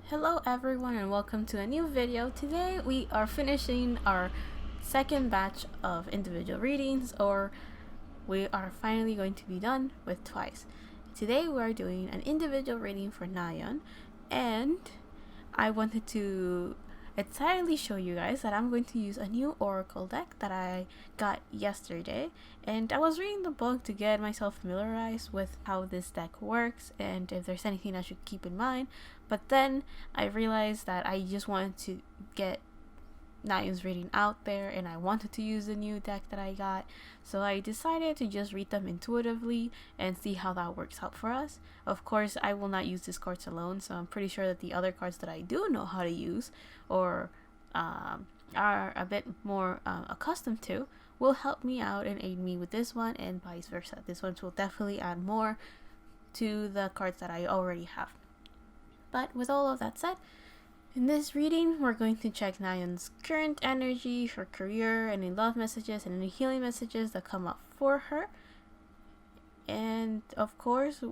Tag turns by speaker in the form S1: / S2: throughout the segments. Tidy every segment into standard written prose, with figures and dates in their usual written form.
S1: Hello everyone and welcome to a new video. Today we are finishing our second batch of individual readings, or we are finally going to be done with twice. Today we are doing an individual reading for Nayeon, and I wanted to entirely show you guys that I'm going to use a new oracle deck that I got yesterday, and I was reading the book to get myself familiarized with how this deck works and if there's anything I should keep in mind. But then I realized that I just wanted to get Nayeon's reading out there, and I wanted to use the new deck that I got, so I decided to just read them intuitively and see how that works out for us. Of course, I will not use these cards alone, so I'm pretty sure that the other cards that I do know how to use or are a bit more accustomed to will help me out and aid me with this one, and vice versa. This one will definitely add more to the cards that I already have. But with all of that said, in this reading, we're going to check Nayeon's current energy, her career, any love messages, and any healing messages that come up for her. And of course,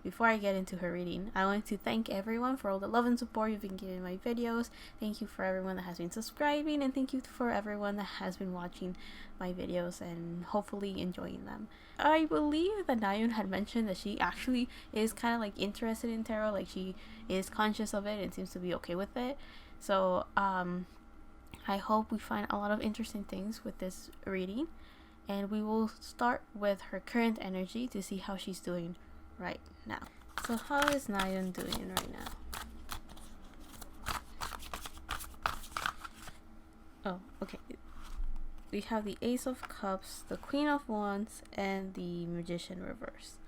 S1: before I get into her reading, I want to thank everyone for all the love and support you've been giving my videos. Thank you for everyone that has been subscribing, and thank you for everyone that has been watching my videos and hopefully enjoying them. I believe that Nayeon had mentioned that she actually is kind of like interested in tarot, like she is conscious of it and seems to be okay with it. So I hope we find a lot of interesting things with this reading, and we will start with her current energy to see how she's doing right now. So how is Nayeon doing right now? Okay. We have the Ace of Cups, the Queen of Wands, and the Magician reverse.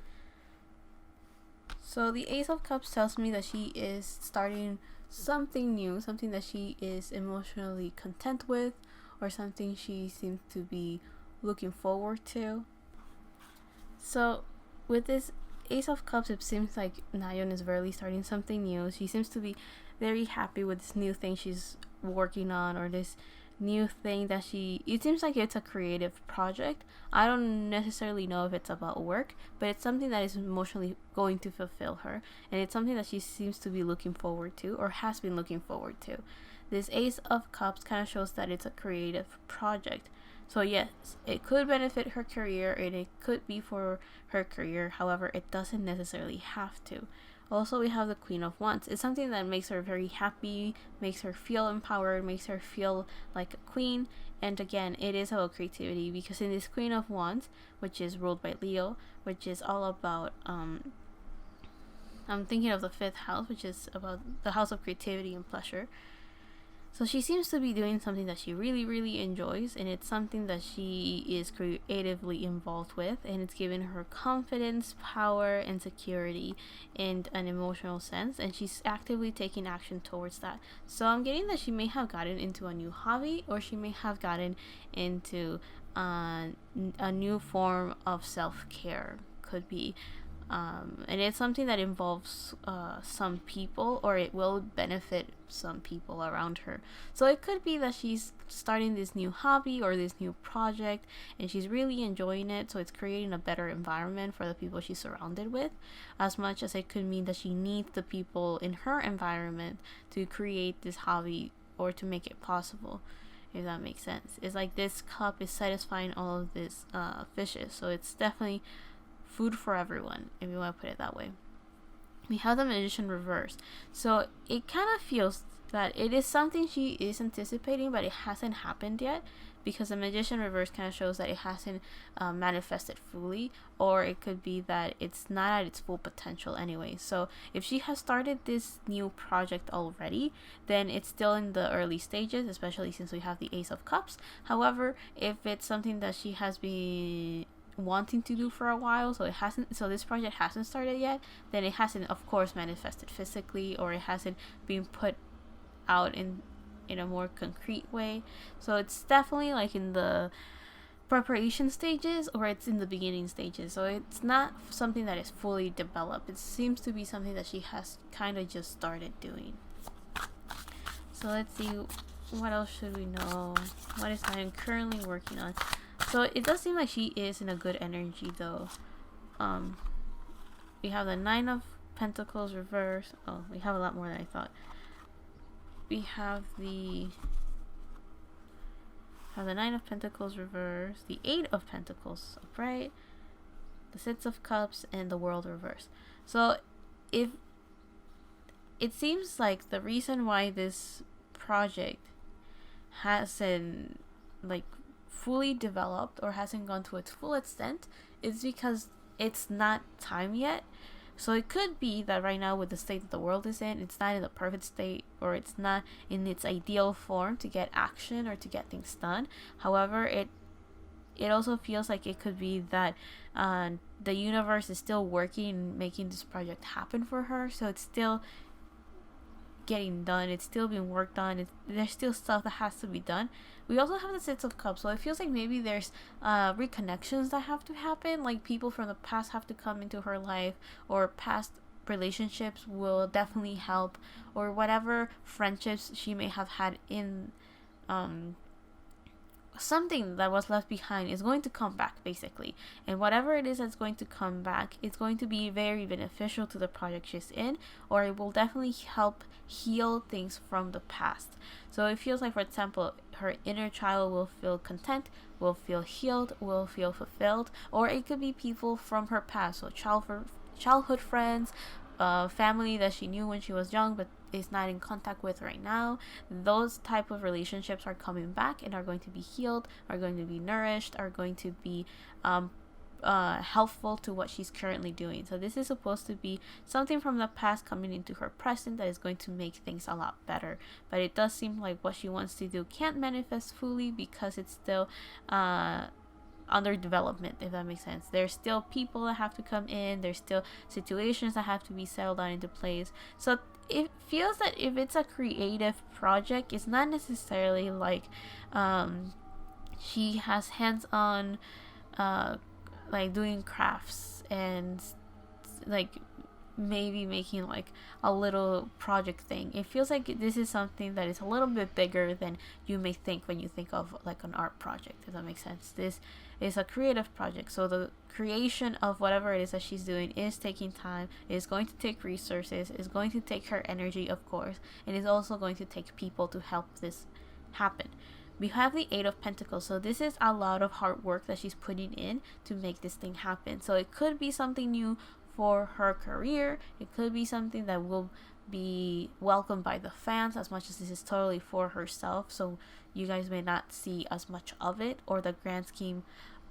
S1: So the Ace of Cups tells me that she is starting something new, something that she is emotionally content with, or something she seems to be looking forward to. So with this Ace of Cups, it seems like Nayeon is really starting something new. She seems to be very happy with this new thing she's working on, or this new thing that it seems like it's a creative project. I don't necessarily know if it's about work, but it's something that is emotionally going to fulfill her, and it's something that she seems to be looking forward to, or has been looking forward to. This Ace of Cups kind of shows that it's a creative project. So yes, it could benefit her career, and it could be for her career. However, it doesn't necessarily have to. Also, we have the Queen of Wands. It's something that makes her very happy, makes her feel empowered, makes her feel like a queen. And again, it is about creativity, because in this Queen of Wands, which is ruled by Leo, which is all about I'm thinking of the 5th house, which is about the house of creativity and pleasure. So she seems to be doing something that she really enjoys, and it's something that she is creatively involved with, and it's giving her confidence, power, and security in an emotional sense, and she's actively taking action towards that. So I'm getting that she may have gotten into a new hobby, or she may have gotten into a new form of self-care. Could be and it's something that involves some people, or it will benefit some people around her. So it could be that she's starting this new hobby or this new project, and she's really enjoying it, so it's creating a better environment for the people she's surrounded with, as much as it could mean that she needs the people in her environment to create this hobby or to make it possible, if that makes sense. It's like this cup is satisfying all of these fishes, so it's definitely food for everyone, if you want to put it that way. We have the Magician reverse. So it kind of feels that it is something she is anticipating, but it hasn't happened yet, because the Magician reverse kind of shows that it hasn't manifested fully, or it could be that it's not at its full potential anyway. So if she has started this new project already, then it's still in the early stages, especially since we have the Ace of Cups. However, if it's something that she has been wanting to do for a while, so this project hasn't started yet, then it hasn't, of course, manifested physically, or it hasn't been put out in a more concrete way. So it's definitely like in the preparation stages, or it's in the beginning stages. So it's not something that is fully developed. It seems to be something that she has kind of just started doing. So let's see, what else should we know? What is Nayeon currently working on? So it does seem like she is in a good energy, though. We have the 9 of Pentacles reverse. Oh, we have a lot more than I thought. We have the Nine of Pentacles reverse, the Eight of Pentacles upright, the Six of Cups, and the World reverse. So if it seems like the reason why this project hasn't like fully developed or hasn't gone to its full extent is because it's not time yet. So it could be that right now, with the state that the world is in, it's not in the perfect state, or it's not in its ideal form to get action or to get things done. However, it also feels like it could be that the universe is still working, making this project happen for her. So it's still getting done, it's still being worked on, there's still stuff that has to be done. We also have the Six of Cups, so it feels like maybe there's reconnections that have to happen, like people from the past have to come into her life, or past relationships will definitely help, or whatever friendships she may have had in something that was left behind is going to come back, basically. And whatever it is that's going to come back, it's going to be very beneficial to the project she's in, or it will definitely help heal things from the past. So it feels like, for example, her inner child will feel content, will feel healed, will feel fulfilled, or it could be people from her past, so childhood friends, family that she knew when she was young but is not in contact with right now. Those type of relationships are coming back and are going to be healed, are going to be nourished, are going to be helpful to what she's currently doing. So this is supposed to be something from the past coming into her present that is going to make things a lot better. But it does seem like what she wants to do can't manifest fully because it's still under development, if that makes sense. There's still people that have to come in, there's still situations that have to be settled down into place. So it feels that if it's a creative project, it's not necessarily like she has hands-on like doing crafts and like maybe making like a little project thing. It feels like this is something that is a little bit bigger than you may think when you think of like an art project, if that makes sense. This is a creative project, so the creation of whatever it is that she's doing is taking time, is going to take resources, is going to take her energy, of course, and is also going to take people to help this happen. We have the Eight of Pentacles, so this is a lot of hard work that she's putting in to make this thing happen. So it could be something new for her career, it could be something that will be welcomed by the fans, as much as this is totally for herself, so you guys may not see as much of it, or the grand scheme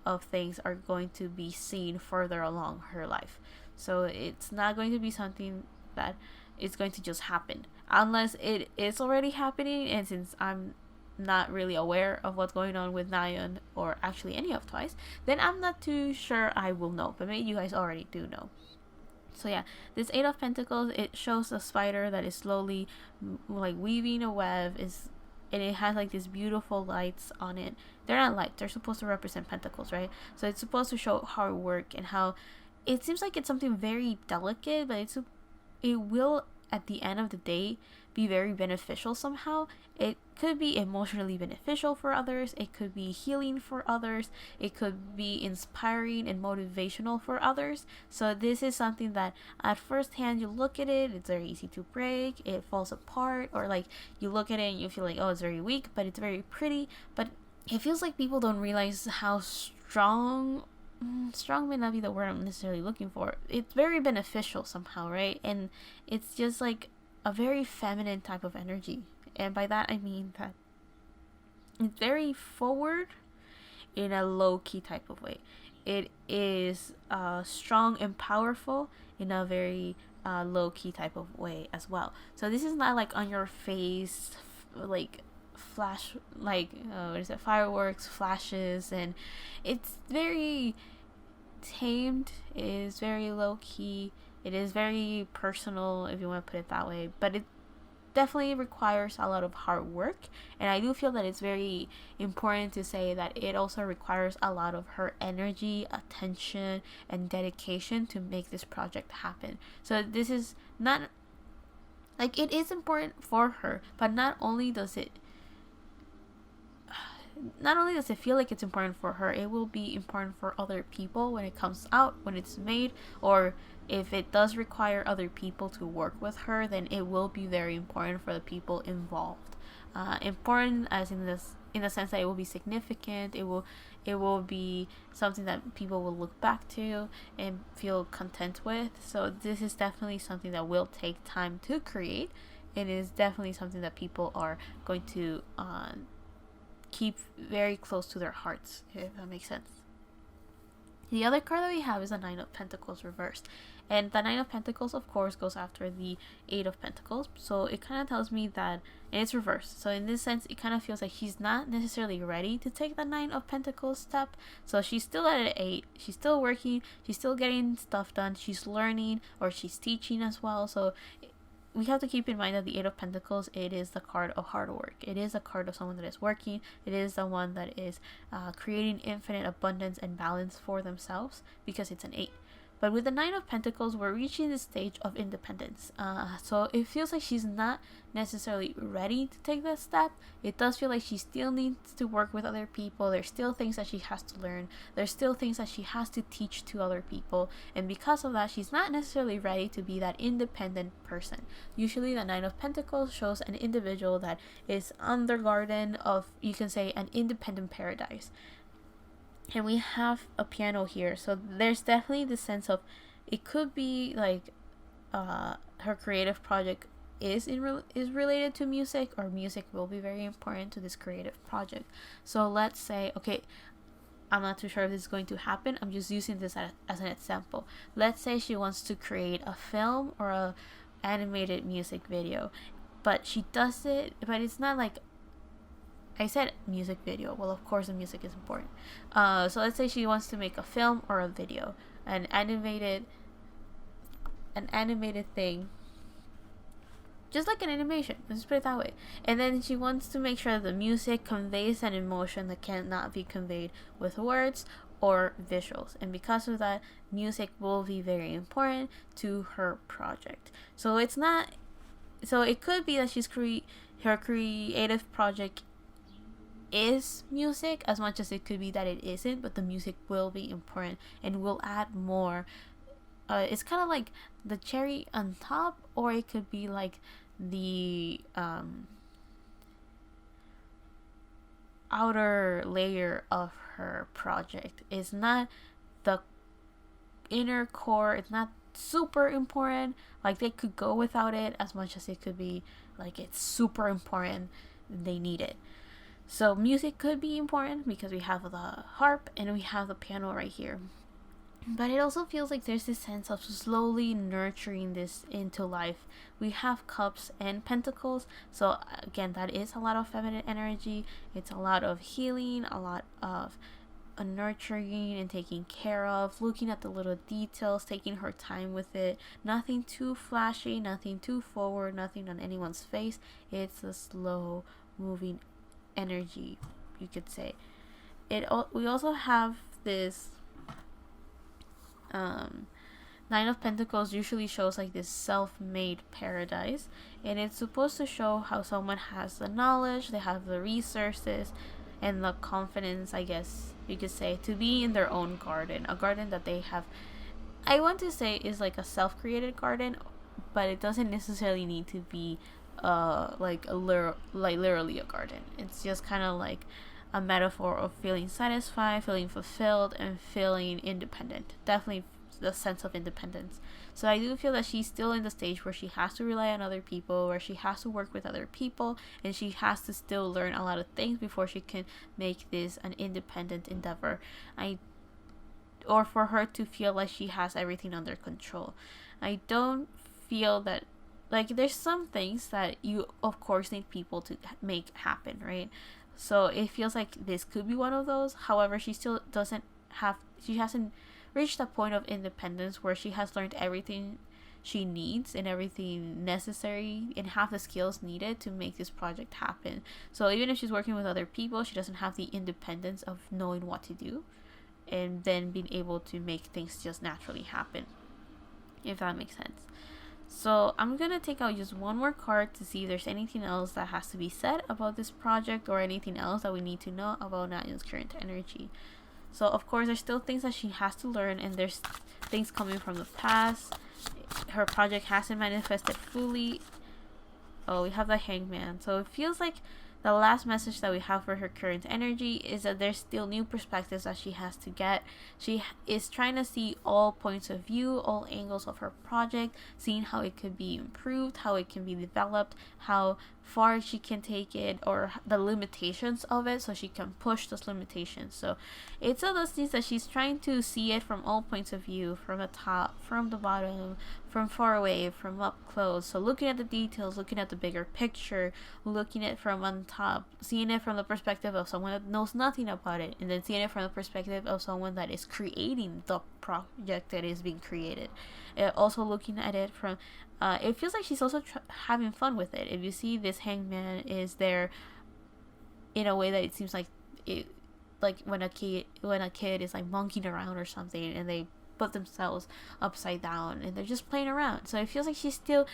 S1: of things are going to be seen further along her life. So it's not going to be something that is going to just happen, unless it is already happening, and since I'm not really aware of what's going on with Nayeon, or actually any of Twice, then I'm not too sure I will know, but maybe you guys already do know. So yeah, this Eight of Pentacles, it shows a spider that is slowly like weaving a web, and it has like these beautiful lights on it. They're not lights, they're supposed to represent pentacles, right? So it's supposed to show hard work and how it seems like it's something very delicate, but it will at the end of the day be very beneficial somehow. It could be emotionally beneficial for others, it could be healing for others, it could be inspiring and motivational for others. So this is something that at first hand you look at it, it's very easy to break, it falls apart, or like you look at it and you feel like, oh, it's very weak, but it's very pretty. But it feels like people don't realize how strong may not be the word I'm necessarily looking for. It's very beneficial somehow, right? And it's just like a very feminine type of energy, and by that I mean that it's very forward in a low-key type of way. It is strong and powerful in a very low-key type of way as well. So this is not like on your face, like flash, like what is it, fireworks, flashes, and it's very tamed, it is very low-key, it is very personal, if you want to put it that way, but it definitely requires a lot of hard work. And I do feel that it's very important to say that it also requires a lot of her energy, attention, and dedication to make this project happen. So this is not like, it is important for her, but not only does it feel like it's important for her, it will be important for other people when it comes out, when it's made, or if it does require other people to work with her, then it will be very important for the people involved. Important as in the sense that it will be significant. It will be something that people will look back to and feel content with. So this is definitely something that will take time to create. It is definitely something that people are going to keep very close to their hearts, if that makes sense. The other card that we have is the Nine of Pentacles reversed. And the Nine of Pentacles, of course, goes after the Eight of Pentacles. So it kind of tells me that, and it's reversed. So in this sense, it kind of feels like she's not necessarily ready to take the Nine of Pentacles step. So she's still at an 8. She's still working. She's still getting stuff done. She's learning, or she's teaching as well. So we have to keep in mind that the Eight of Pentacles, it is the card of hard work. It is a card of someone that is working. It is the one that is creating infinite abundance and balance for themselves, because it's an 8. But with the Nine of Pentacles, we're reaching the stage of independence. So it feels like she's not necessarily ready to take that step. It does feel like she still needs to work with other people. There's still things that she has to learn. There's still things that she has to teach to other people. And because of that, she's not necessarily ready to be that independent person. Usually the Nine of Pentacles shows an individual that is on their garden of, you can say, an independent paradise. And we have a piano here, so there's definitely the sense of, it could be like her creative project is related to music, or music will be very important to this creative project. So let's say, okay, I'm not too sure if this is going to happen, I'm just using this as an example. Let's say she wants to create a film or a animated music video, but she does it, but it's not like, I said music video. Well, of course the music is important. So let's say she wants to make a film or a video, an animated thing, just like an animation. Let's put it that way. And then she wants to make sure that the music conveys an emotion that cannot be conveyed with words or visuals. And because of that, music will be very important to her project. So it's not. So it could be that her creative project is music, as much as it could be that it isn't, but the music will be important and will add more. It's kind of like the cherry on top, or it could be like the outer layer of her project. It's not the inner core. It's not super important, like they could go without it, as much as it could be like it's super important, they need it. So music could be important because we have the harp and we have the piano right here. But it also feels like there's this sense of slowly nurturing this into life. We have cups and pentacles. So again, that is a lot of feminine energy. It's a lot of healing, a lot of nurturing and taking care of, looking at the little details, taking her time with it. Nothing too flashy, nothing too forward, nothing on anyone's face. It's a slow moving energy, you could say. We also have this Nine of Pentacles usually shows like this self-made paradise, and it's supposed to show how someone has the knowledge, they have the resources and the confidence, I guess you could say, to be in their own garden, a garden that they have, I want to say, is like a self-created garden, but it doesn't necessarily need to be literally a garden. It's just kind of like a metaphor of feeling satisfied, feeling fulfilled, and feeling independent. Definitely the sense of independence. So I do feel that she's still in the stage where she has to rely on other people, where she has to work with other people, and she has to still learn a lot of things before she can make this an independent endeavor. Or for her to feel like she has everything under control. I don't feel that, like, there's some things that you of course need people to make happen, right? So it feels like this could be one of those. However, she still she hasn't reached a point of independence where she has learned everything she needs and everything necessary and have the skills needed to make this project happen. So even if she's working with other people, she doesn't have the independence of knowing what to do and then being able to make things just naturally happen, if that makes sense. So I'm going to take out just one more card to see if there's anything else that has to be said about this project, or anything else that we need to know about Nayeon's current energy. So of course there's still things that she has to learn, and there's things coming from the past. Her project hasn't manifested fully. Oh, we have the Hangman. So it feels like the last message that we have for her current energy is that there's still new perspectives that she has to get. She is trying to see all points of view, all angles of her project, seeing how it could be improved, how it can be developed, how far she can take it, or the limitations of it, so she can push those limitations. So it's all those things that she's trying to see it from all points of view, from the top, from the bottom, from far away, from up close. So looking at the details, looking at the bigger picture, looking at it from on top, seeing it from the perspective of someone that knows nothing about it, and then seeing it from the perspective of someone that is creating the project that is being created. Also looking at it from it feels like she's also having fun with it. If you see, this Hangman is there in a way that it seems like it, like when a kid is like monkeying around or something, and they put themselves upside down and they're just playing around. So it feels like she's still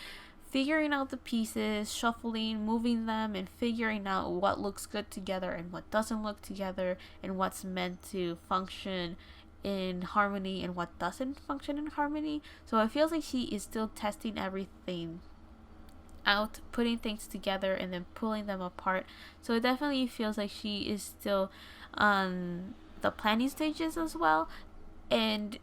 S1: figuring out the pieces, shuffling, moving them, and figuring out what looks good together and what doesn't look together, and what's meant to function in harmony and what doesn't function in harmony. So it feels like she is still testing everything out, putting things together and then pulling them apart. So it definitely feels like she is still on the planning stages as well. And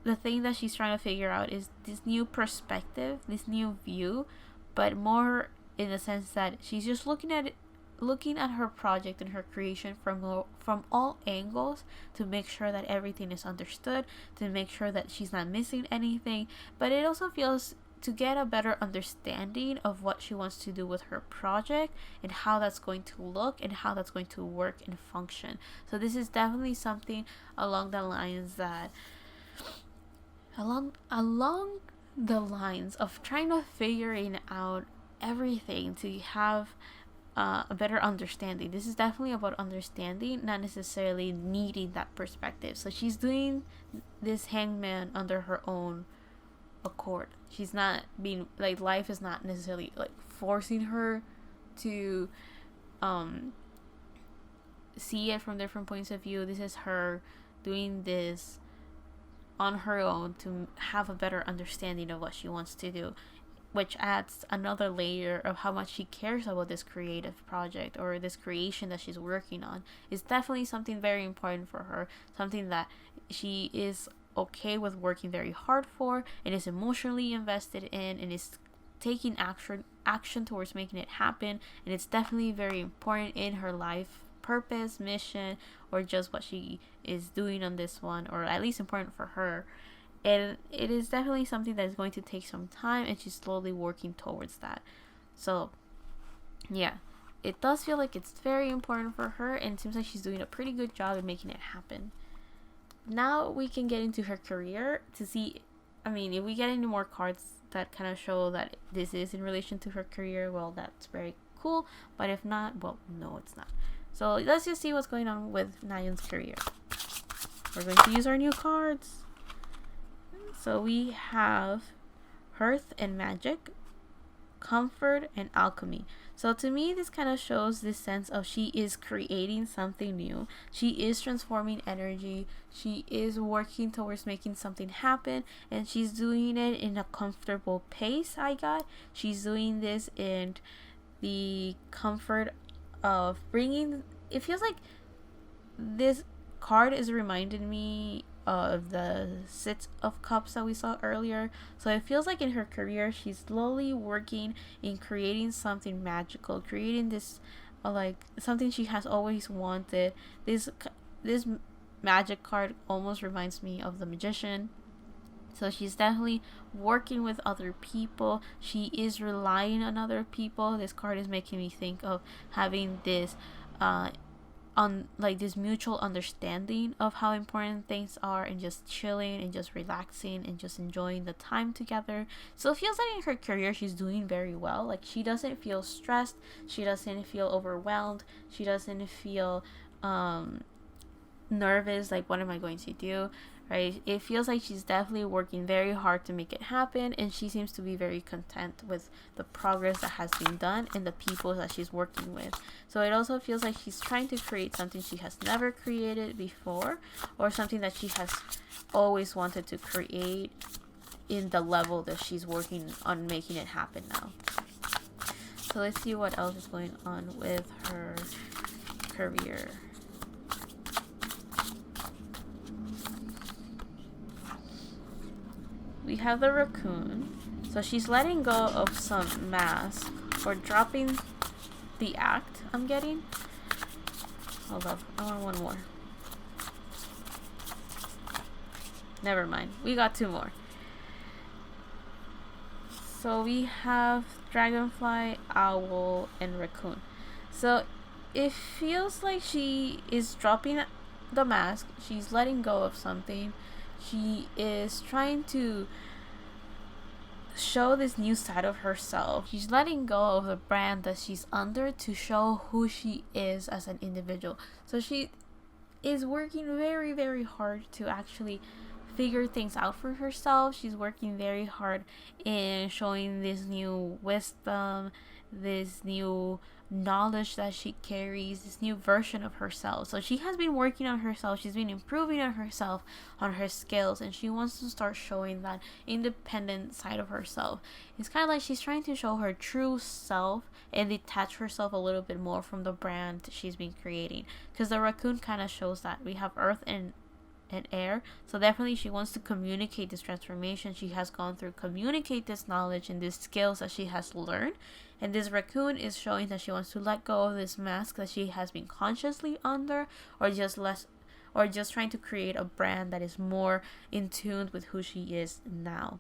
S1: the thing that she's trying to figure out is this new perspective, this new view, but more in the sense that she's just looking at her project and her creation from all angles, to make sure that everything is understood, to make sure that she's not missing anything. But it also feels to get a better understanding of what she wants to do with her project, and how that's going to look, and how that's going to work and function. So this is definitely something along the lines that along the lines of trying to figuring out everything to have a better understanding. This is definitely about understanding, not necessarily needing that perspective. So she's doing this Hangman under her own accord. She's not being like, life is not necessarily like forcing her to see it from different points of view. This is her doing this on her own to have a better understanding of what she wants to do, which adds another layer of how much she cares about this creative project or this creation that she's working on. It's definitely something very important for her, something that she is okay with working very hard for, and is emotionally invested in, and is taking action towards making it happen. And it's definitely very important in her life purpose, mission, or just what she is doing on this one, or at least important for her. And it is definitely something that is going to take some time, and she's slowly working towards that. So yeah, it does feel like it's very important for her, and it seems like she's doing a pretty good job in making it happen. Now we can get into her career to see, I mean, if we get any more cards that kind of show that this is in relation to her career, well, that's very cool. But if not, well, no, it's not. So let's just see what's going on with Nayeon's career. We're going to use our new cards. So we have Hearth and Magic, Comfort, and Alchemy. So to me, this kind of shows this sense of she is creating something new. She is transforming energy. She is working towards making something happen, and she's doing it in a comfortable pace. She's doing this in the comfort of bringing, it feels like this card is reminding me of the Six of Cups that we saw earlier. So it feels like in her career, she's slowly working in creating something magical, creating this like something she has always wanted. This magic card almost reminds me of the Magician. So she's definitely working with other people. She is relying on other people. This card is making me think of having this on like this mutual understanding of how important things are, and just chilling and just relaxing and just enjoying the time together. So it feels like in her career she's doing very well. Like, she doesn't feel stressed, she doesn't feel overwhelmed, she doesn't feel nervous, like what am I going to do. right? It feels like she's definitely working very hard to make it happen, and she seems to be very content with the progress that has been done and the people that she's working with. So it also feels like she's trying to create something she has never created before, or something that she has always wanted to create in the level that she's working on making it happen now. So let's see what else is going on with her career. We have the raccoon. So she's letting go of some mask or dropping the act I'm getting. Hold up, I want one more. Never mind, we got two more. So we have dragonfly, owl, and raccoon. So it feels like she is dropping the mask. She's letting go of something. She is trying to show this new side of herself. She's letting go of the brand that she's under to show who she is as an individual. So she is working very, very hard to actually figure things out for herself. She's working very hard in showing this new wisdom, this new knowledge that she carries, this new version of herself. So she has been working on herself. She's been improving on herself, on her skills, and she wants to start showing that independent side of herself. It's kind of like she's trying to show her true self and detach herself a little bit more from the brand she's been creating, because the raccoon kind of shows that. We have earth and air, so definitely she wants to communicate this transformation she has gone through, communicate this knowledge and these skills that she has learned. And this raccoon is showing that she wants to let go of this mask that she has been consciously under, or just trying to create a brand that is more in tune with who she is now.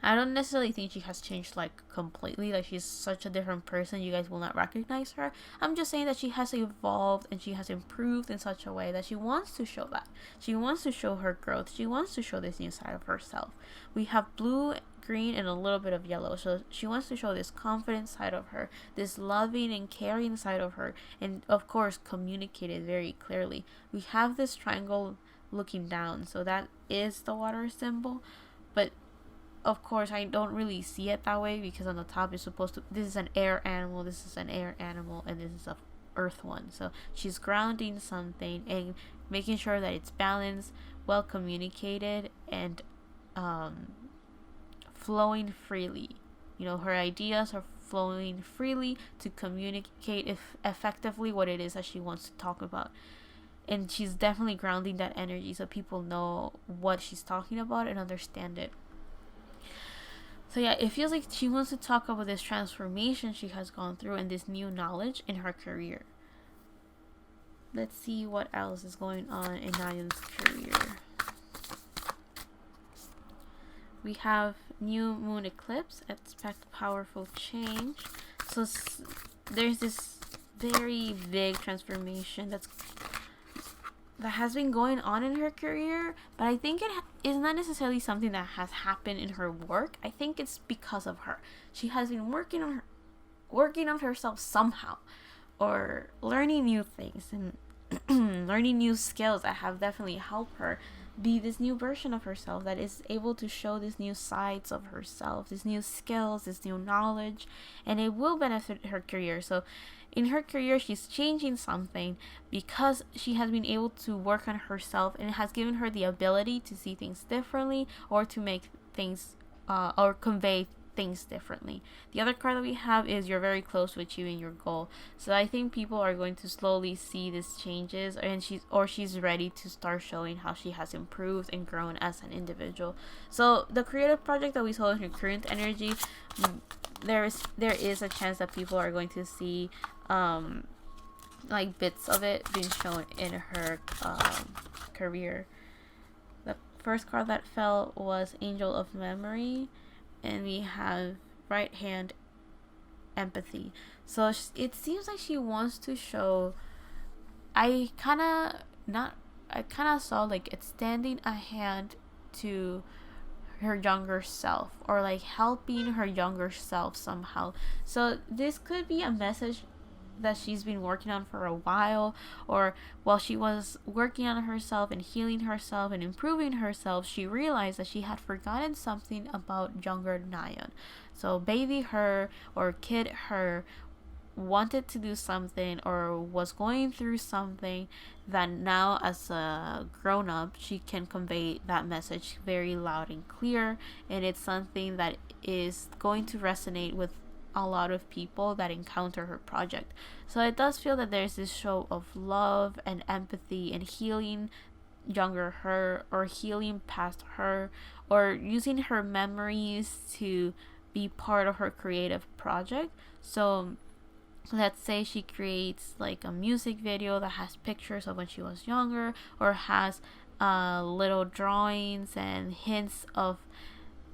S1: I don't necessarily think she has changed like completely, like she's such a different person you guys will not recognize her. I'm just saying that she has evolved and she has improved in such a way that she wants to show that. She wants to show her growth. She wants to show this new side of herself. We have blue, green, and a little bit of yellow. So she wants to show this confident side of her, this loving and caring side of her, and of course communicate it very clearly. We have this triangle looking down, so that is the water symbol, but of course I don't really see it that way, because on the top is supposed to, this is an air animal, this is an air animal, and this is a earth one. So she's grounding something and making sure that it's balanced, well communicated, and flowing freely. You know, her ideas are flowing freely to communicate effectively what it is that she wants to talk about. And she's definitely grounding that energy so people know what she's talking about and understand it. So yeah, it feels like she wants to talk about this transformation she has gone through and this new knowledge in her career. Let's see what else is going on in Nayeon's career. We have new moon eclipse, expect powerful change. So there's this very big transformation that has been going on in her career, but I think it is not necessarily something that has happened in her work. I think it's because of her. She has been working on herself somehow, or learning new things and learning new skills that have definitely helped her be this new version of herself that is able to show these new sides of herself, these new skills, this new knowledge, and it will benefit her career. So in her career, she's changing something because she has been able to work on herself, and it has given her the ability to see things differently, or to make things or convey things differently. The other card that we have is you're very close to achieving your goal. So I think people are going to slowly see these changes, and she's ready to start showing how she has improved and grown as an individual. So the creative project that we saw in her current energy, there is a chance that people are going to see like bits of it being shown in her career. The first card that fell was Angel of Memory, and we have right hand empathy. So it seems like she wants to show, I kind of saw like extending a hand to her younger self, or like helping her younger self somehow. So this could be a message that she's been working on for a while, or while she was working on herself and healing herself and improving herself, she realized that she had forgotten something about younger Nayeon. So baby her or kid her wanted to do something or was going through something that now as a grown up she can convey that message very loud and clear, and it's something that is going to resonate with a lot of people that encounter her project. So it does feel that there's this show of love and empathy and healing younger her, or healing past her, or using her memories to be part of her creative project. So let's say she creates like a music video that has pictures of when she was younger, or has little drawings and hints of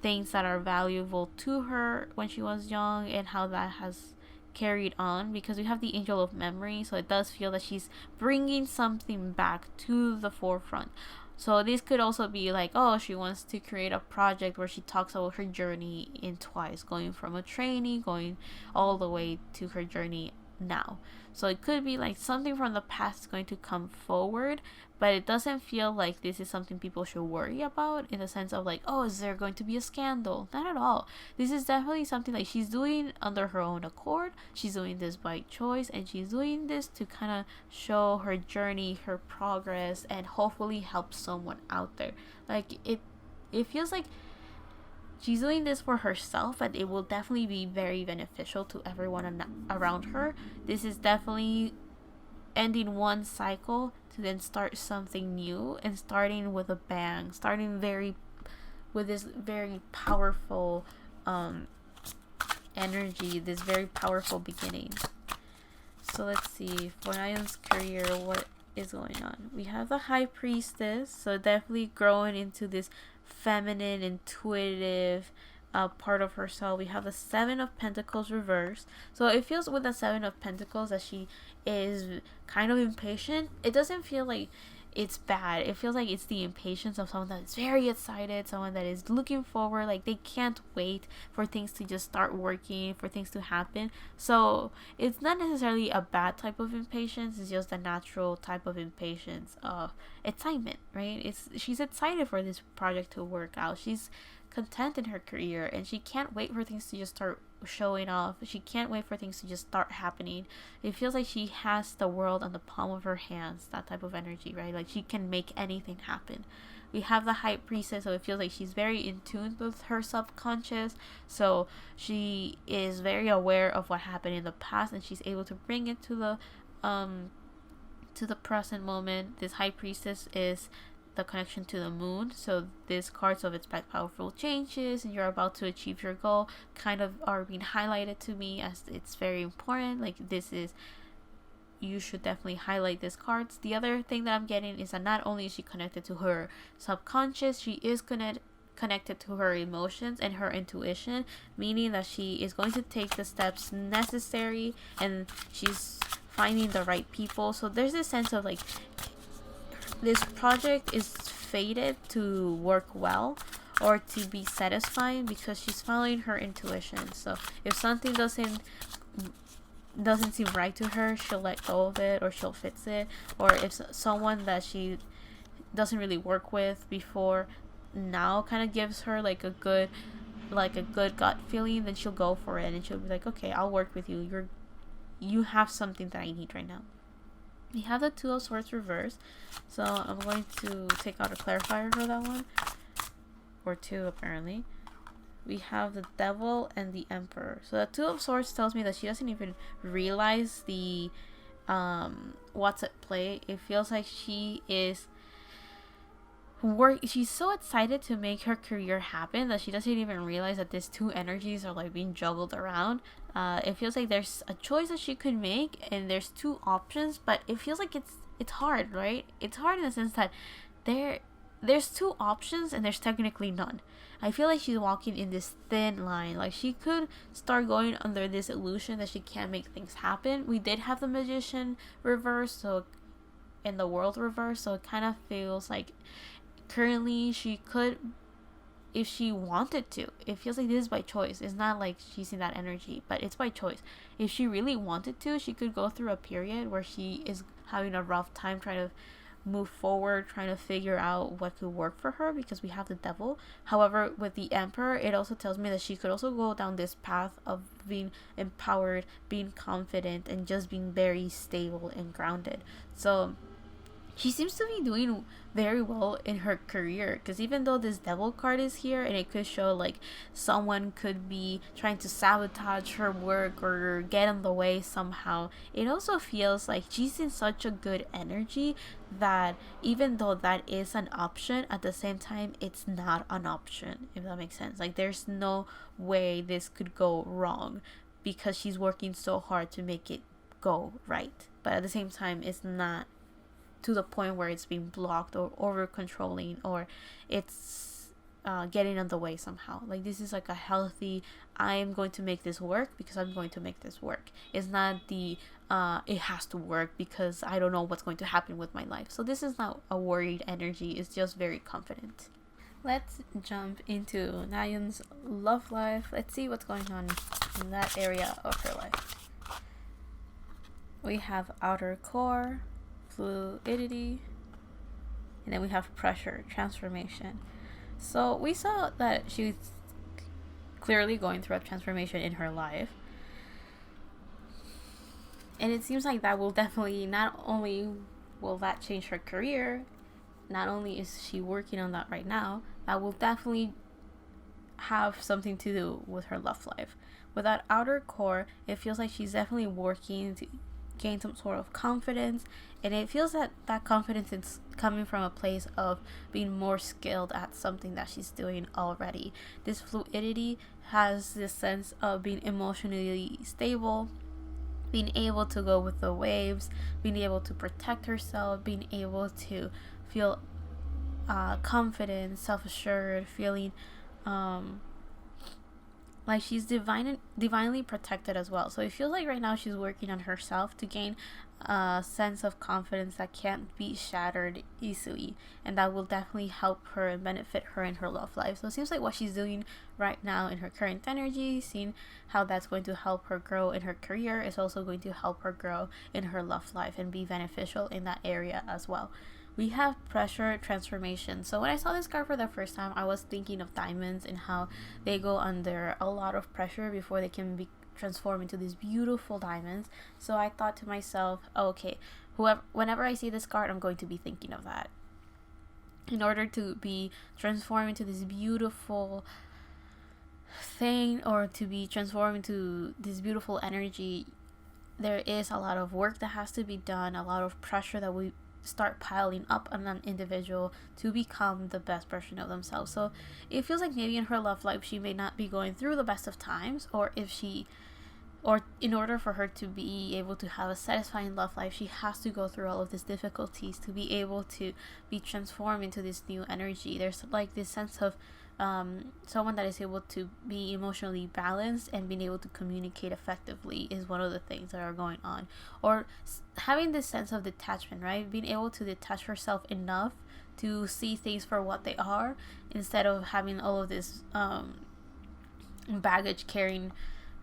S1: things that are valuable to her when she was young, and how that has carried on, because we have the angel of memory. So it does feel that she's bringing something back to the forefront. So this could also be like, oh, she wants to create a project where she talks about her journey in Twice, going from a trainee, going all the way to her journey now. So it could be like something from the past is going to come forward, but it doesn't feel like this is something people should worry about, in the sense of like, oh, is there going to be a scandal? Not at all. This is definitely something like she's doing under her own accord. She's doing this by choice, and she's doing this to kind of show her journey, her progress, and hopefully help someone out there. Like it feels like she's doing this for herself, but it will definitely be very beneficial to everyone around her. This is definitely ending one cycle to then start something new, and starting with a bang, starting with this very powerful energy, this very powerful beginning. So let's see, for Nayeon's career, what is going on? We have the High Priestess, so definitely growing into this feminine, intuitive part of herself. We have the Seven of Pentacles reversed. So it feels with the Seven of Pentacles that she is kind of impatient. It doesn't feel like it's bad. It feels like it's the impatience of someone that's very excited, someone that is looking forward, like they can't wait for things to just start working, for things to happen. So it's not necessarily a bad type of impatience, it's just a natural type of impatience of excitement, right? She's excited for this project to work out. She's content in her career, and she can't wait for things to just start showing off. She can't wait for things to just start happening. It feels like she has the world on the palm of her hands, that type of energy, right? Like she can make anything happen. We have the High Priestess, so it feels like she's very in tune with her subconscious. So she is very aware of what happened in the past, and she's able to bring it to the present moment. This High Priestess is the connection to the moon, so this card of expect powerful changes and you're about to achieve your goal kind of are being highlighted to me as it's very important. Like this is, you should definitely highlight these cards. The other thing that I'm getting is that not only is she connected to her subconscious, she is connected to her emotions and her intuition, meaning that she is going to take the steps necessary, and she's finding the right people. So there's this sense of like, this project is fated to work well or to be satisfying because she's following her intuition. So if something doesn't seem right to her, she'll let go of it, or she'll fix it. Or if someone that she doesn't really work with before now kind of gives her like a good gut feeling, then she'll go for it, and she'll be like, okay, I'll work with you. You have something that I need right now. We have the Two of Swords reversed, so I'm going to take out a clarifier for that one, or two apparently. We have the Devil and the Emperor. So the Two of Swords tells me that she doesn't even realize the what's at play. It feels like she is she's so excited to make her career happen that she doesn't even realize that these two energies are like being juggled around. It feels like there's a choice that she could make, and there's two options, but it feels like it's hard, right? It's hard in the sense that there's two options and there's technically none. I feel like she's walking in this thin line. Like she could start going under this illusion that she can't make things happen. We did have the Magician reverse, so in the World reverse, so it kind of feels like currently she could if she wanted to. It feels like this is by choice. It's not like she's in that energy, but it's by choice. If she really wanted to, she could go through a period where she is having a rough time trying to move forward, trying to figure out what could work for her, because we have the devil. However, with the emperor, it also tells me that she could also go down this path of being empowered, being confident, and just being very stable and grounded. So she seems to be doing very well in her career, because even though this devil card is here and it could show like someone could be trying to sabotage her work or get in the way somehow, it also feels like she's in such a good energy that even though that is an option, at the same time it's not an option, if that makes sense. Like there's no way this could go wrong because she's working so hard to make it go right, but at the same time it's not to the point where it's being blocked or over controlling, or it's getting in the way somehow. Like this is like a healthy, I'm going to make this work because I'm going to make this work. It's not the it has to work because I don't know what's going to happen with my life. So this is not a worried energy, it's just very confident. Let's jump into Nayeon's love life. Let's see what's going on in that area of her life. We have outer core, fluidity, and then we have pressure, transformation. So we saw that she's clearly going through a transformation in her life, and it seems like that will definitely, not only will that change her career, not only is she working on that right now, that will definitely have something to do with her love life. With that outer core, it feels like she's definitely working to gain some sort of confidence, and it feels that that confidence is coming from a place of being more skilled at something that she's doing already. This fluidity has this sense of being emotionally stable, being able to go with the waves, being able to protect herself, being able to feel confident, self-assured, feeling like she's divinely protected as well. So it feels like right now she's working on herself to gain a sense of confidence that can't be shattered easily, and that will definitely help her and benefit her in her love life. So it seems like what she's doing right now in her current energy, seeing how that's going to help her grow in her career, is also going to help her grow in her love life and be beneficial in that area as well. We have pressure, transformation. So when I saw this card for the first time, I was thinking of diamonds and how they go under a lot of pressure before they can be transformed into these beautiful diamonds. So I thought to myself, oh, okay, whenever I see this card, I'm going to be thinking of that. In order to be transformed into this beautiful thing, or to be transformed into this beautiful energy, there is a lot of work that has to be done, a lot of pressure that we start piling up on an individual to become the best version of themselves. So it feels like maybe in her love life she may not be going through the best of times, or in order for her to be able to have a satisfying love life, she has to go through all of these difficulties to be able to be transformed into this new energy. There's like this sense of someone that is able to be emotionally balanced and being able to communicate effectively is one of the things that are going on, or having this sense of detachment, right? Being able to detach herself enough to see things for what they are, instead of having all of this baggage carrying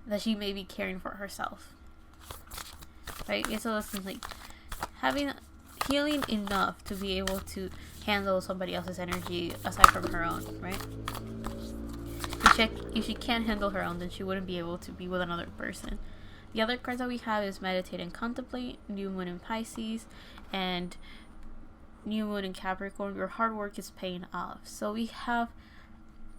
S1: that she may be carrying for herself, right? It's also like having healing enough to be able to handle somebody else's energy aside from her own, right? If she can't handle her own, then she wouldn't be able to be with another person. The other cards that we have is meditate and contemplate, new moon in Pisces, and new moon in Capricorn. Your hard work is paying off. So we have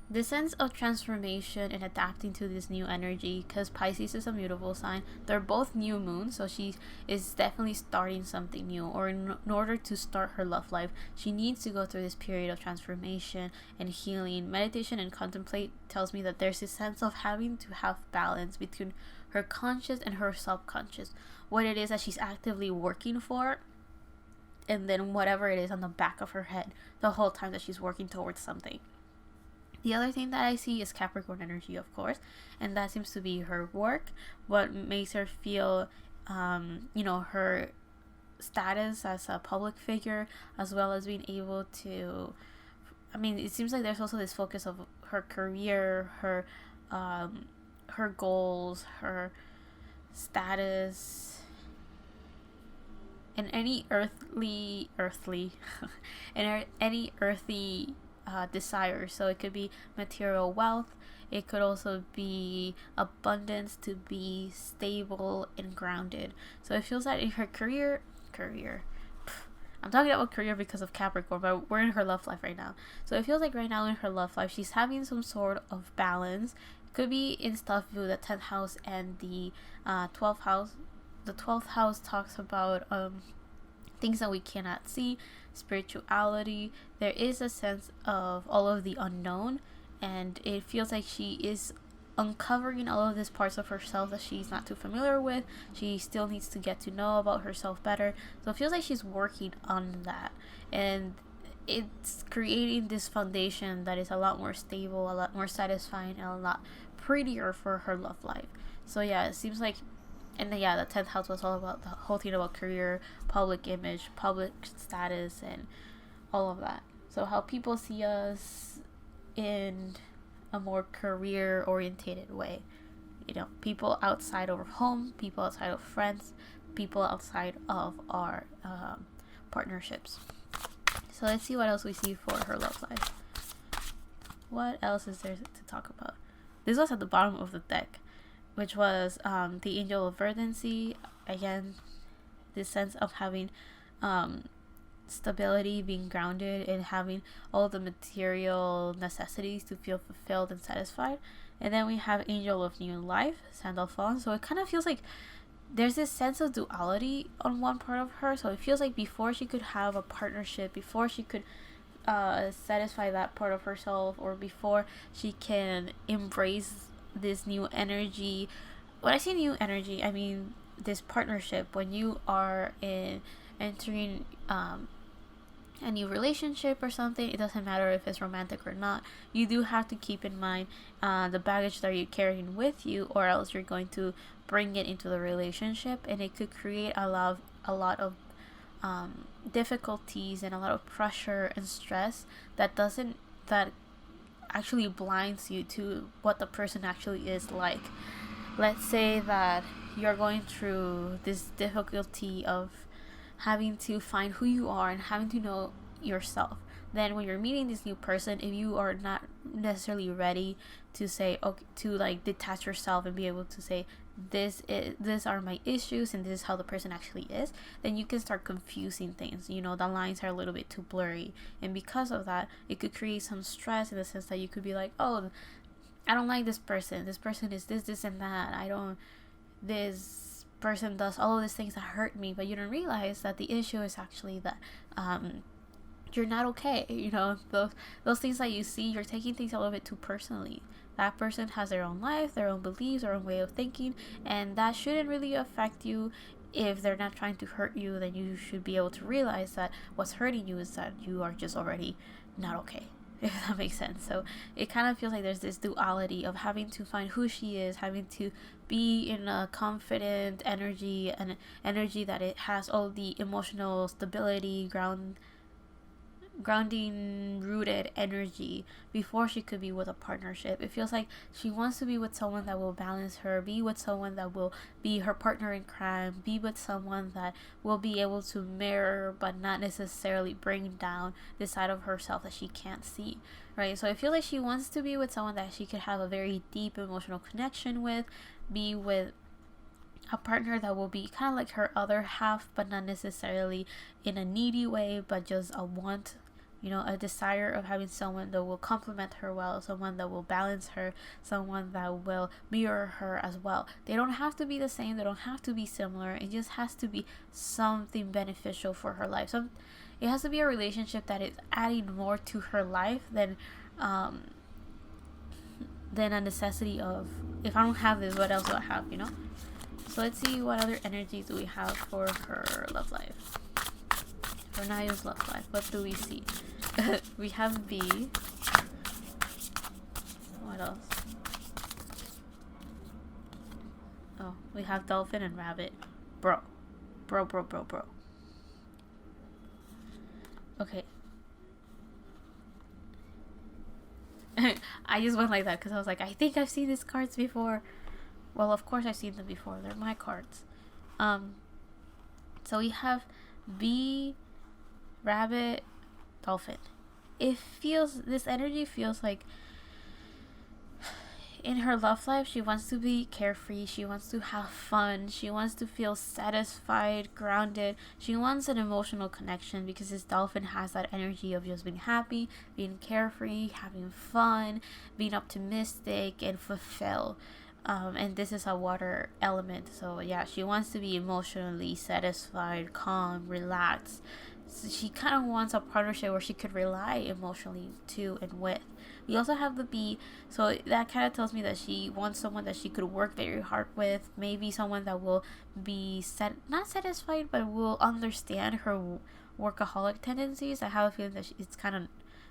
S1: the sense of transformation and adapting to this new energy, because Pisces is a mutable sign. They're both new moons, so she is definitely starting something new, or in order to start her love life, she needs to go through this period of transformation and healing. Meditation and contemplate tells me that there's a sense of having to have balance between her conscious and her subconscious, what it is that she's actively working for, and then whatever it is on the back of her head the whole time that she's working towards something. The other thing that I see is Capricorn energy, of course, and that seems to be her work, what makes her feel, her status as a public figure, as well as being able to I mean, it seems like there's also this focus of her career, her goals, her status, and any earthly and any earthy desires. So it could be material wealth, it could also be abundance, to be stable and grounded. So it feels like in her career, I'm talking about career because of Capricorn, but we're in her love life right now. So it feels like right now in her love life, she's having some sort of balance. It could be in stuff with the 10th house and the 12th house. The 12th house talks about things that we cannot see, spirituality. There is a sense of all of the unknown, and it feels like she is uncovering all of these parts of herself that she's not too familiar with. She still needs to get to know about herself better. So it feels like she's working on that, and it's creating this foundation that is a lot more stable, a lot more satisfying, and a lot prettier for her love life. So yeah, it seems like, and then, yeah, the 10th house was all about the whole thing about career, public image, public status, and all of that. So how people see us in a more career orientated way, you know, people outside of home, people outside of friends, people outside of our partnerships. So let's see what else we see for her love life. What else is there to talk about? This was at the bottom of the deck, which was the angel of verdancy. Again, this sense of having stability, being grounded, and having all the material necessities to feel fulfilled and satisfied. And then we have angel of new life, Sandalphon. So it kind of feels like there's this sense of duality on one part of her. So it feels like before she could have a partnership, before she could satisfy that part of herself, or before she can embrace this new energy. When I say new energy, I mean this partnership. When you are entering a new relationship or something, it doesn't matter if it's romantic or not, you do have to keep in mind the baggage that you're carrying with you, or else you're going to bring it into the relationship, and it could create a lot of difficulties and a lot of pressure and stress that actually blinds you to what the person actually is like. Let's say that you're going through this difficulty of having to find who you are and having to know yourself. Then when you're meeting this new person, if you are not necessarily ready to say, okay, to like detach yourself and be able to say, these are my issues and this is how the person actually is, then you can start confusing things. You know, the lines are a little bit too blurry, and because of that, it could create some stress in the sense that you could be like, oh, I don't like this person is this and that, this person does all of these things that hurt me, but you don't realize that the issue is actually that you're not okay. You know, those things that you see, you're taking things a little bit too personally. That person has their own life, their own beliefs, their own way of thinking, and that shouldn't really affect you. If they're not trying to hurt you, then you should be able to realize that what's hurting you is that you are just already not okay, if that makes sense. So it kind of feels like there's this duality of having to find who she is, having to be in a confident energy, an energy that it has all the emotional stability, grounding, rooted energy before she could be with a partnership. It feels like she wants to be with someone that will balance her, be with someone that will be her partner in crime, be with someone that will be able to mirror but not necessarily bring down the side of herself that she can't see, right? So I feel like she wants to be with someone that she could have a very deep emotional connection with, be with a partner that will be kind of like her other half, but not necessarily in a needy way, but just a want, you know, a desire of having someone that will complement her well, someone that will balance her, someone that will mirror her as well. They don't have to be the same, they don't have to be similar, it just has to be something beneficial for her life. So it has to be a relationship that is adding more to her life than a necessity of, if I don't have this, what else do I have, you know? So let's see what other energies do we have for her love life. For Nayeon's love life, what do we see? We have B. What else? Oh, we have dolphin and rabbit. Bro. Okay. I just went like that because I was like, I think I've seen these cards before. Well, of course I've seen them before. They're my cards. So we have bee, rabbit, dolphin. This energy feels like in her love life, she wants to be carefree, she wants to have fun, she wants to feel satisfied, grounded, she wants an emotional connection because this dolphin has that energy of just being happy, being carefree, having fun, being optimistic, and fulfilled. And this is a water element, so yeah, she wants to be emotionally satisfied, calm, relaxed. So she kind of wants a partnership where she could rely emotionally to and with. We also have the bee, so that kind of tells me that she wants someone that she could work very hard with. Maybe someone that will be not satisfied, but will understand her workaholic tendencies. I have a feeling that it's kind of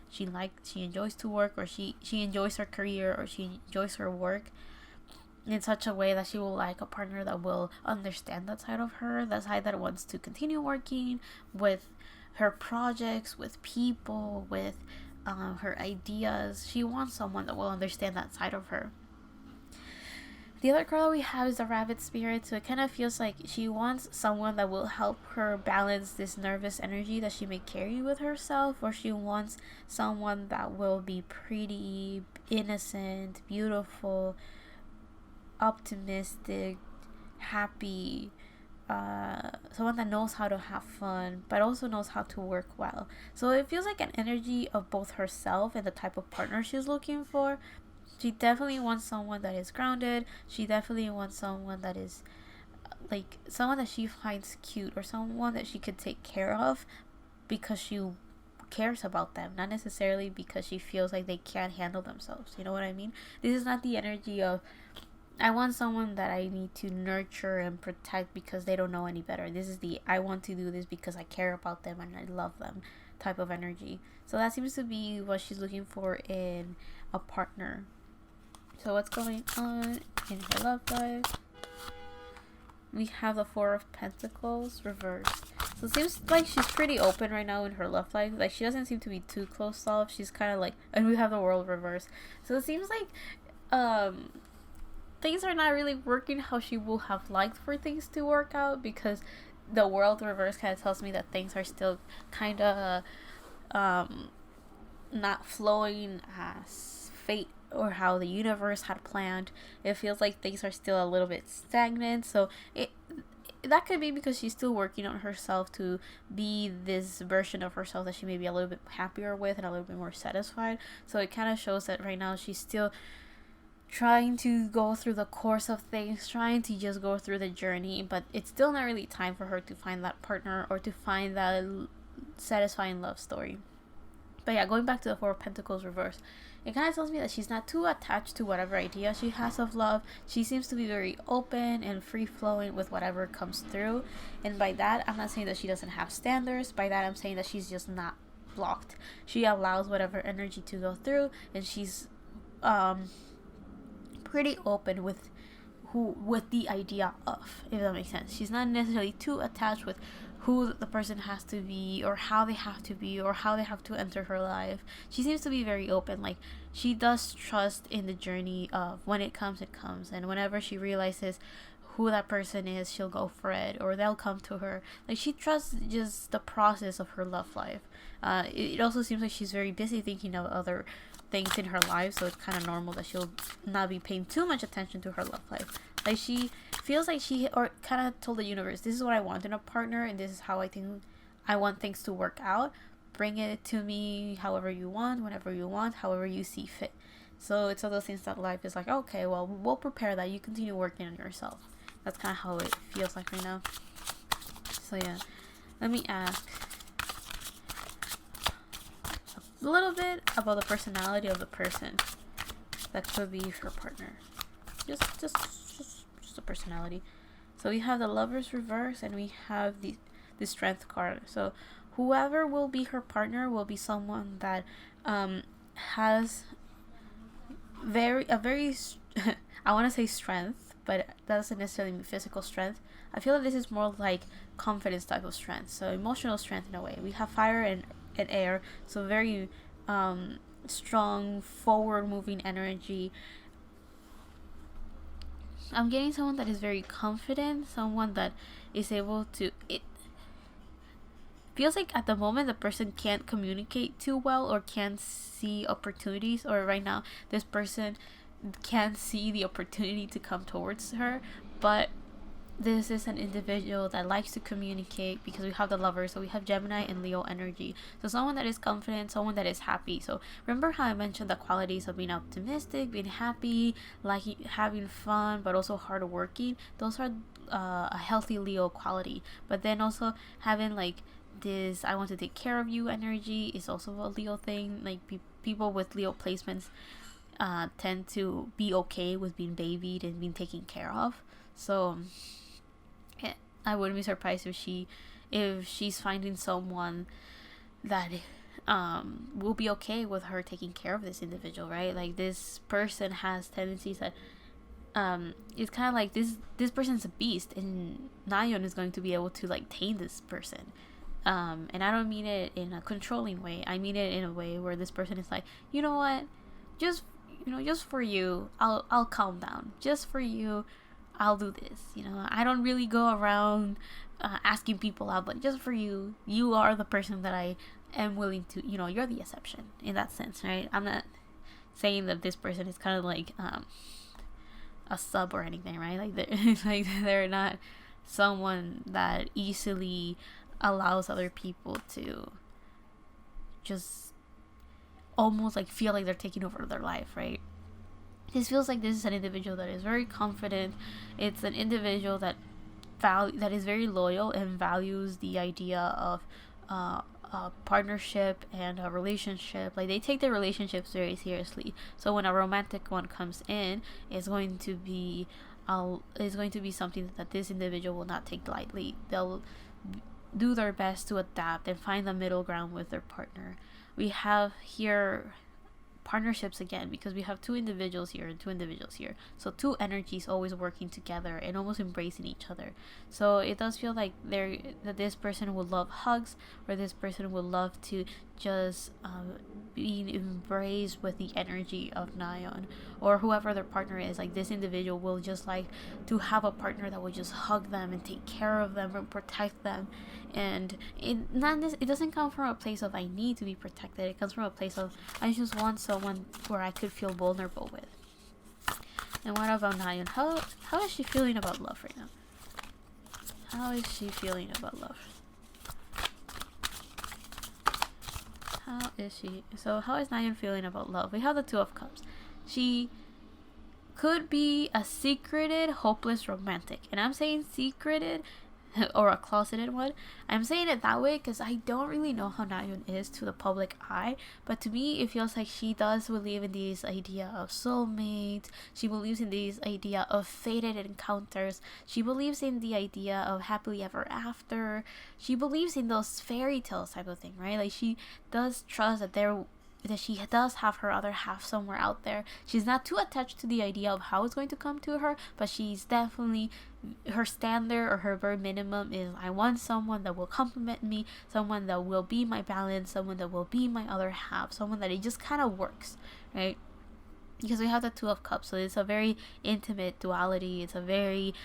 S1: she enjoys to work, or she enjoys her career, or she enjoys her work in such a way that she will like a partner that will understand that side of her, that side that wants to continue working with her projects, with people, with her ideas. She wants someone that will understand that side of her. The other card that we have is the rabbit spirit, so it kind of feels like she wants someone that will help her balance this nervous energy that she may carry with herself, or she wants someone that will be pretty, innocent, beautiful, optimistic, happy, someone that knows how to have fun but also knows how to work well. So it feels like an energy of both herself and the type of partner she's looking for. She definitely wants someone that is grounded. She definitely wants someone that is like someone that she finds cute, or someone that she could take care of because she cares about them, not necessarily because she feels like they can't handle themselves. You know what I mean? This is not the energy of I want someone that I need to nurture and protect because they don't know any better. This is the I want to do this because I care about them and I love them type of energy. So that seems to be what she's looking for in a partner. So what's going on in her love life? We have the Four of Pentacles reversed. So it seems like she's pretty open right now in her love life. Like she doesn't seem to be too closed off. She's kind of like, and we have the World reversed. So it seems like things are not really working how she will have liked for things to work out, because the World reverse kind of tells me that things are still kind of not flowing as fate or how the universe had planned. It feels like things are still a little bit stagnant. So that could be because she's still working on herself to be this version of herself that she may be a little bit happier with and a little bit more satisfied. So it kind of shows that right now she's still trying to go through the course of things, trying to just go through the journey, but it's still not really time for her to find that partner or to find that satisfying love story. But yeah, going back to the Four of Pentacles reverse, it kind of tells me that she's not too attached to whatever idea she has of love. She seems to be very open and free-flowing with whatever comes through. And by that, I'm not saying that she doesn't have standards. By that, I'm saying that she's just not blocked. She allows whatever energy to go through, and she's pretty open with the idea of, if that makes sense. She's not necessarily too attached with who the person has to be or how they have to be or how they have to enter her life. She seems to be very open. Like, she does trust in the journey of when it comes, and whenever she realizes who that person is, she'll go for it, or they'll come to her. Like, she trusts just the process of her love life. It also seems like she's very busy thinking of other things in her life, so it's kind of normal that she'll not be paying too much attention to her love life. Like, she feels like she or kind of told the universe, this is what I want in a partner, and this is how I think I want things to work out. Bring it to me however you want, whenever you want, however you see fit. So it's all those things that life is like, okay, well, we'll prepare that. You continue working on yourself. That's kind of how it feels like right now. So yeah, let me ask a little bit about the personality of the person that could be her partner. Just a personality. So we have the Lovers reverse, and we have the Strength card. So whoever will be her partner will be someone that has very I want to say strength, but that doesn't necessarily mean physical strength. I feel like this is more like confidence type of strength, so emotional strength in a way. We have fire and air, so very strong, forward moving energy. I'm getting someone that is very confident, someone that is able to. It feels like at the moment the person can't communicate too well or can't see opportunities, or right now this person can't see the opportunity to come towards her, but this is an individual that likes to communicate, because we have the Lover, so we have Gemini and Leo energy. So someone that is confident, someone that is happy. So remember how I mentioned the qualities of being optimistic, being happy, like having fun, but also hardworking. Those are a healthy Leo quality. But then also having like this I want to take care of you energy is also a Leo thing. Like people with Leo placements tend to be okay with being babied and being taken care of. So I wouldn't be surprised if she's finding someone that will be okay with her taking care of this individual, right? Like this person has tendencies that it's kind of like this person's a beast, and Nayeon is going to be able to like tame this person. And I don't mean it in a controlling way. I mean it in a way where this person is like, you know what, just for you, I'll calm down. Just for you, I'll do this. I don't really go around asking people out, but just for you, you are the person that I am willing to, you're the exception in that sense, right? I'm not saying that this person is kind of like a sub or anything, right? Like they're not someone that easily allows other people to just almost like feel like they're taking over their life, right? This feels like this is an individual that is very confident. It's an individual that is very loyal and values the idea of a partnership and a relationship. Like they take their relationships very seriously. So when a romantic one comes in, it's going to be something that this individual will not take lightly. They'll do their best to adapt and find the middle ground with their partner. We have here partnerships again, because we have two individuals here and two individuals here, so two energies always working together and almost embracing each other. So it does feel like that this person would love hugs, or this person would love to just being embraced with the energy of Nayeon, or whoever their partner is. Like this individual will just like to have a partner that will just hug them and take care of them and protect them. And it doesn't come from a place of I need to be protected. It comes from a place of I just want someone where I could feel vulnerable with. And what about Nayeon? How is she feeling about love right now? How is she feeling about love? How is she? So how is Nayeon feeling about love? We have the Two of Cups. She could be a secreted, hopeless romantic. And I'm saying secreted or a closeted one. I'm saying it that way because I don't really know how Nayeon is to the public eye, but to me it feels like she does believe in this idea of soulmates. She believes in this idea of fated encounters. She believes in the idea of happily ever after. She believes in those fairy tales type of thing, right? Like she does trust that she does have her other half somewhere out there. She's not too attached to the idea of how it's going to come to her, but she's definitely, her standard or her bare minimum is I want someone that will compliment me, someone that will be my balance, someone that will be my other half, someone that it just kind of works, right? Because we have the Two of Cups, so it's a very intimate duality. It's a very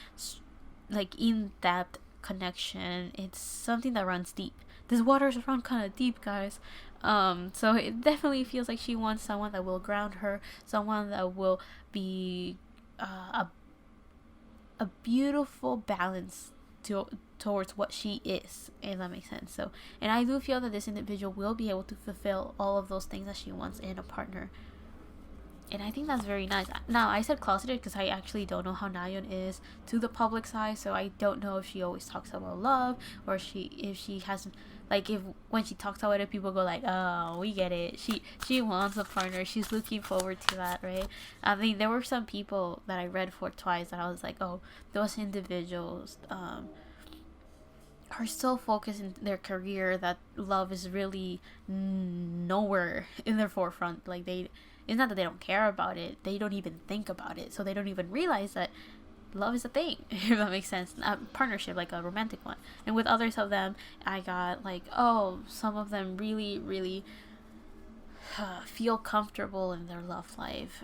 S1: like in-depth connection. It's something that runs deep. This waters run kind of deep, guys. So it definitely feels like she wants someone that will ground her, someone that will be a beautiful balance towards what she is, if that makes sense. So, and I do feel that this individual will be able to fulfill all of those things that she wants in a partner. And I think that's very nice. Now, I said closeted because I actually don't know how Nayeon is to the public side, so I don't know if she always talks about love, or if she has, like, if when she talks about it, people go like, oh, we get it. She wants a partner. She's looking forward to that, right? I mean, there were some people that I read for twice that I was like, oh, those individuals are so focused in their career that love is really nowhere in their forefront. Like it's not that they don't care about it, they don't even think about it, so they don't even realize that love is a thing, if that makes sense. A partnership, like a romantic one. And with others of them, I got like, oh, some of them really, really feel comfortable in their love life.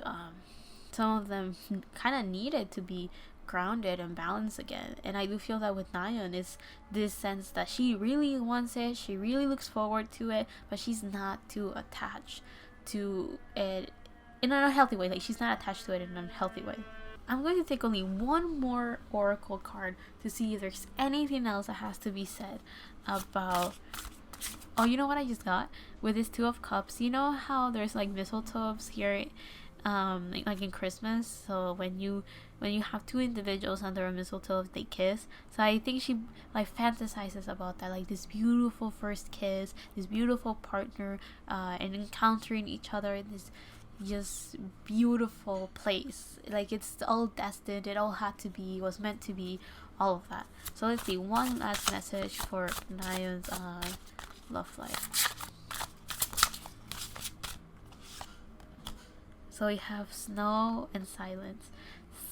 S1: Some of them kind of needed to be grounded and balanced again. And I do feel that with Nayeon is this sense that she really wants it, she really looks forward to it, but she's not too attached to it in an unhealthy way. Like, she's not attached to it in an unhealthy way. I'm going to take only one more oracle card to see if there's anything else that has to be said about. Oh, you know what I just got with this Two of Cups? You know how there's like mistletoes here, like in Christmas. So when you have two individuals under a mistletoe, they kiss. So I think she like fantasizes about that, like this beautiful first kiss, this beautiful partner, and encountering each other in this just beautiful place. Like, it's all destined, it all had to be, was meant to be, all of that. So let's see, one last message for Nayeon's love life. So we have snow and silence.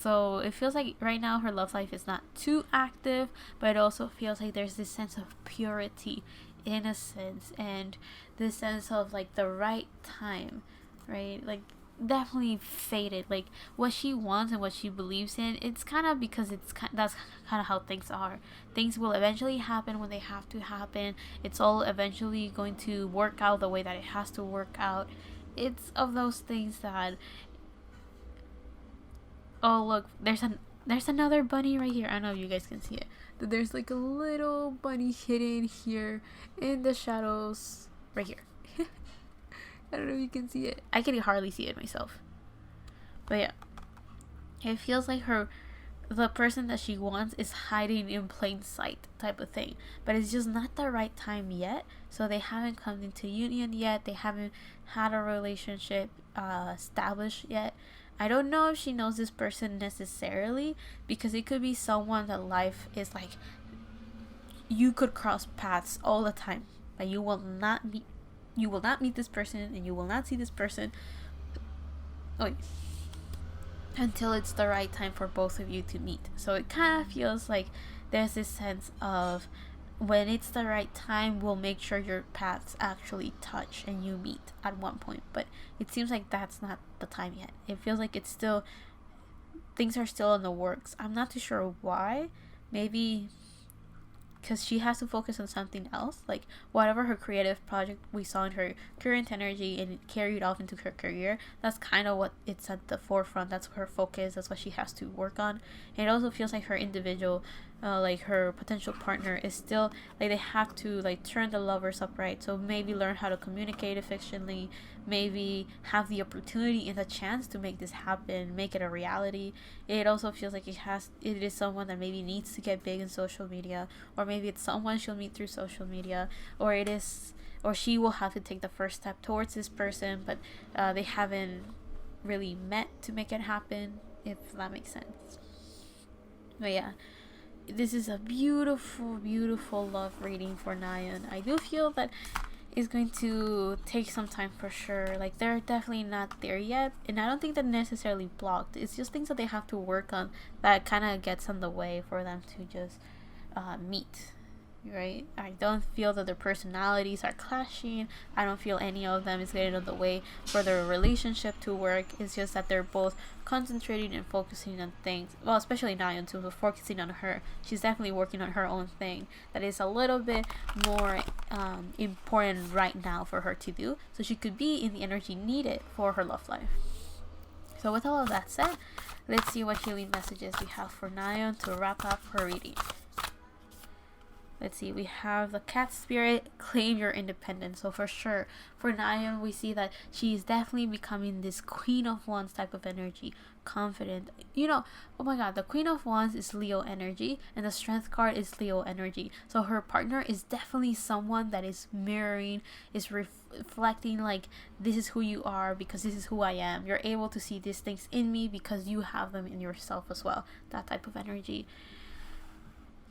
S1: So it feels like right now her love life is not too active, but it also feels like there's this sense of purity, innocence, and this sense of like the right time, right? Like, definitely faded. Like, what she wants and what she believes in, it's kind of because that's kind of how things are. Things will eventually happen when they have to happen. It's all eventually going to work out the way that it has to work out. It's of those things that, oh look, there's another bunny right here. I don't know if you guys can see it. There's like a little bunny hidden here in the shadows right here. I don't know if you can see it. I can hardly see it myself. But yeah, it feels like the person that she wants is hiding in plain sight type of thing. But it's just not the right time yet. So they haven't come into union yet. They haven't had a relationship established yet. I don't know if she knows this person necessarily, because it could be someone that life is like, you could cross paths all the time, but you will not meet this person, and you will not see this person until it's the right time for both of you to meet. So it kind of feels like there's this sense of, when it's the right time, we'll make sure your paths actually touch and you meet at one point. But it seems like that's not the time yet. It feels like things are still in the works. I'm not too sure why. Maybe because she has to focus on something else, like whatever her creative project we saw in her current energy and it carried off into her career. That's kind of what it's at the forefront. That's her focus. That's what she has to work on. And it also feels like her individual, like her potential partner, is still like, they have to like turn the lovers upright. So maybe learn how to communicate efficiently, maybe have the opportunity and the chance to make this happen, make it a reality. It also feels like it is someone that maybe needs to get big in social media, or maybe it's someone she'll meet through social media, or she will have to take the first step towards this person, but they haven't really met to make it happen, if that makes sense. But yeah, this is a beautiful, beautiful love reading for Nayeon. I do feel that it's going to take some time for sure. Like, they're definitely not there yet, and I don't think they're necessarily blocked. It's just things that they have to work on that kind of gets in the way for them to just meet, right? I don't feel that their personalities are clashing. I don't feel any of them is getting in the way for their relationship to work. It's just that they're both concentrating and focusing on things. Well, especially Nayeon too, focusing on her. She's definitely working on her own thing that is a little bit more important right now for her to do, so she could be in the energy needed for her love life. So with all of that said, let's see what healing messages we have for Nayeon to wrap up her reading. Let's see, we have the cat spirit, claim your independence. So for sure, for Nayeon, we see that she's definitely becoming this Queen of Wands type of energy, confident. You know, oh my god, the Queen of Wands is Leo energy, and the Strength card is Leo energy. So her partner is definitely someone that is mirroring, is reflecting like, this is who you are because this is who I am. You're able to see these things in me because you have them in yourself as well. That type of energy.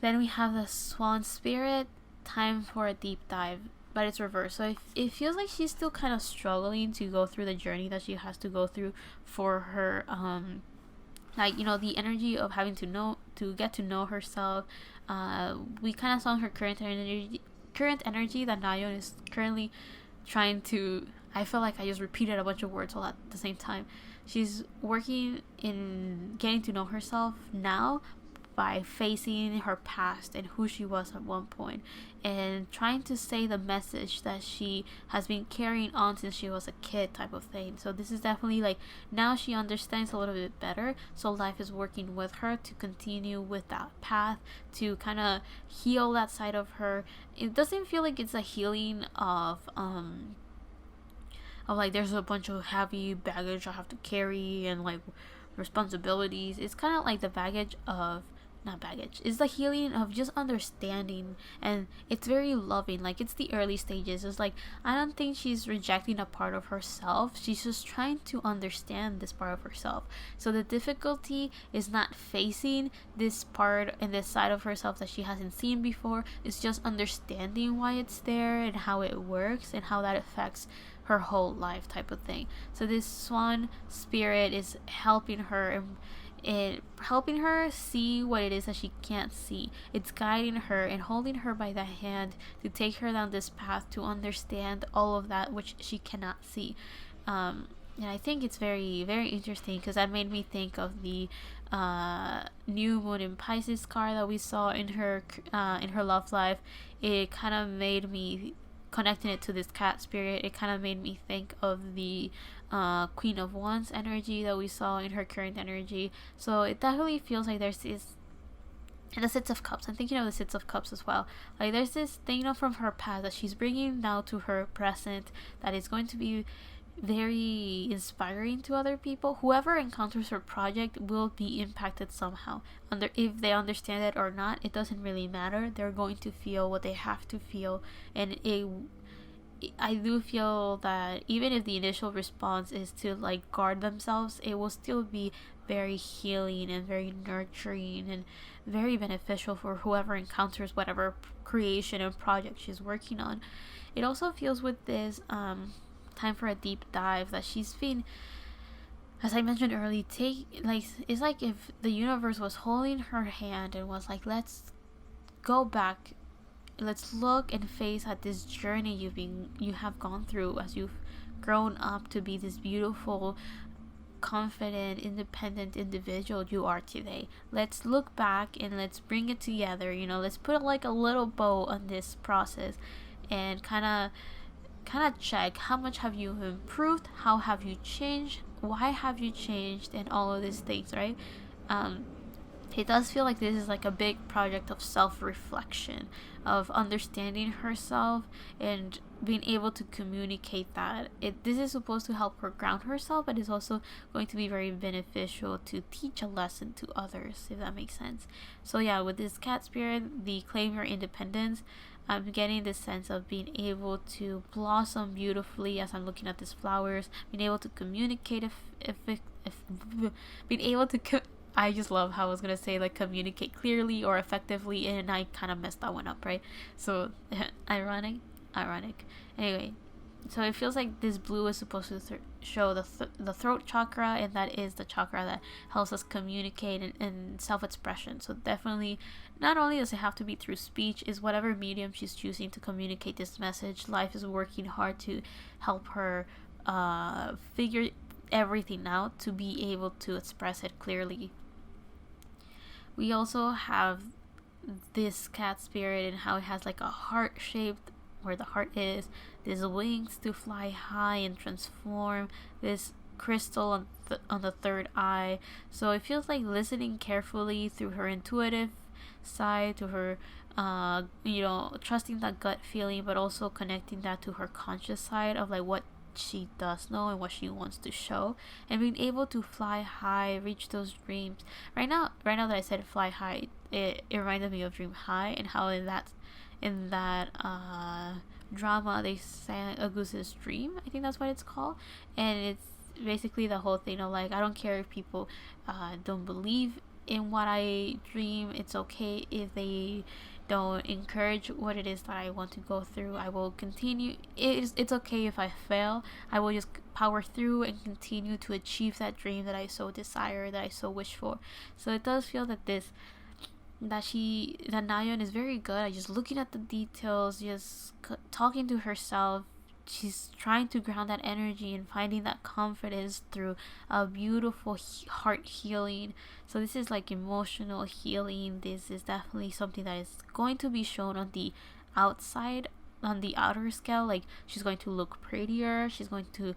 S1: Then we have the Swan Spirit, time for a deep dive, but it's reversed. So it feels like she's still kind of struggling to go through the journey that she has to go through for her, like, you know, the energy of having to get to know herself. We kind of saw in her current energy that Nayeon is currently trying to, I feel like I just repeated a bunch of words all at the same time. She's working in getting to know herself now by facing her past and who she was at one point, and trying to say the message that she has been carrying on since she was a kid, type of thing. So this is definitely like, now she understands a little bit better, so life is working with her to continue with that path, to kind of heal that side of her. It doesn't feel like it's a healing of like there's a bunch of heavy baggage I have to carry and like responsibilities. It's kind of like the baggage of, not baggage, it's the healing of just understanding, and it's very loving. Like, it's the early stages. It's like, I don't think she's rejecting a part of herself, she's just trying to understand this part of herself. So the difficulty is not facing this part and this side of herself that she hasn't seen before, it's just understanding why it's there and how it works and how that affects her whole life, type of thing. So this swan spirit is helping her and helping her see what it is that she can't see. It's guiding her and holding her by the hand to take her down this path to understand all of that which she cannot see. And I think it's very, very interesting, because that made me think of the new moon in Pisces card that we saw in her love life. It kind of made me, connecting it to this cat spirit, it kind of made me think of the Queen of Wands energy that we saw in her current energy. So it definitely feels like there's this, and the Six of Cups, I'm thinking of the Six of Cups as well. Like, there's this thing from her past that she's bringing now to her present that is going to be very inspiring to other people. Whoever encounters her project will be impacted somehow. If they understand it or not, it doesn't really matter. They're going to feel what they have to feel, and I do feel that even if the initial response is to like guard themselves, it will still be very healing and very nurturing and very beneficial for whoever encounters whatever creation and project she's working on. It also feels with this time for a deep dive that she's been, as I mentioned earlier, it's like if the universe was holding her hand and was like, let's go back, let's look and face at this journey you have gone through as you've grown up to be this beautiful, confident, independent individual you are today. Let's look back and let's bring it together, let's put like a little bow on this process and kind of check how much have you improved, how have you changed, why have you changed, and all of these things, right? It does feel like this is like a big project of self-reflection, of understanding herself and being able to communicate that. This is supposed to help her ground herself, but it's also going to be very beneficial to teach a lesson to others, if that makes sense. So yeah, with this cat spirit, the claim your independence, I'm getting this sense of being able to blossom beautifully as I'm looking at these flowers, being able to communicate being able to I just love how I was gonna say like communicate clearly or effectively, and I kind of messed that one up, right? So ironic. Anyway, so it feels like this blue is supposed to show the throat chakra, and that is the chakra that helps us communicate and self-expression. So definitely, not only does it have to be through speech, is whatever medium she's choosing to communicate this message, life is working hard to help her figure everything out to be able to express it clearly. We also have this cat spirit and how it has like a heart shaped where the heart is, these wings to fly high and transform, this crystal on the third eye. So it feels like listening carefully through her intuitive side, to her trusting that gut feeling, but also connecting that to her conscious side of like what she does know and what she wants to show, and being able to fly high, reach those dreams. Right now that I said fly high, it reminded me of Dream High, and how in that drama they sang A Goose's Dream, I think that's what it's called. And it's basically the whole thing of like, I don't care if people don't believe in what I dream. It's okay if they don't encourage what it is that I want to go through. I will continue. It's okay if I fail. I will just power through and continue to achieve that dream that I so desire, that I so wish for. So it does feel that Nayeon is very good at just looking at the details, just talking to herself, she's trying to ground that energy and finding that confidence through a beautiful heart healing. So this is like emotional healing. This is definitely something that is going to be shown on the outside, on the outer scale. Like, she's going to look prettier, she's going to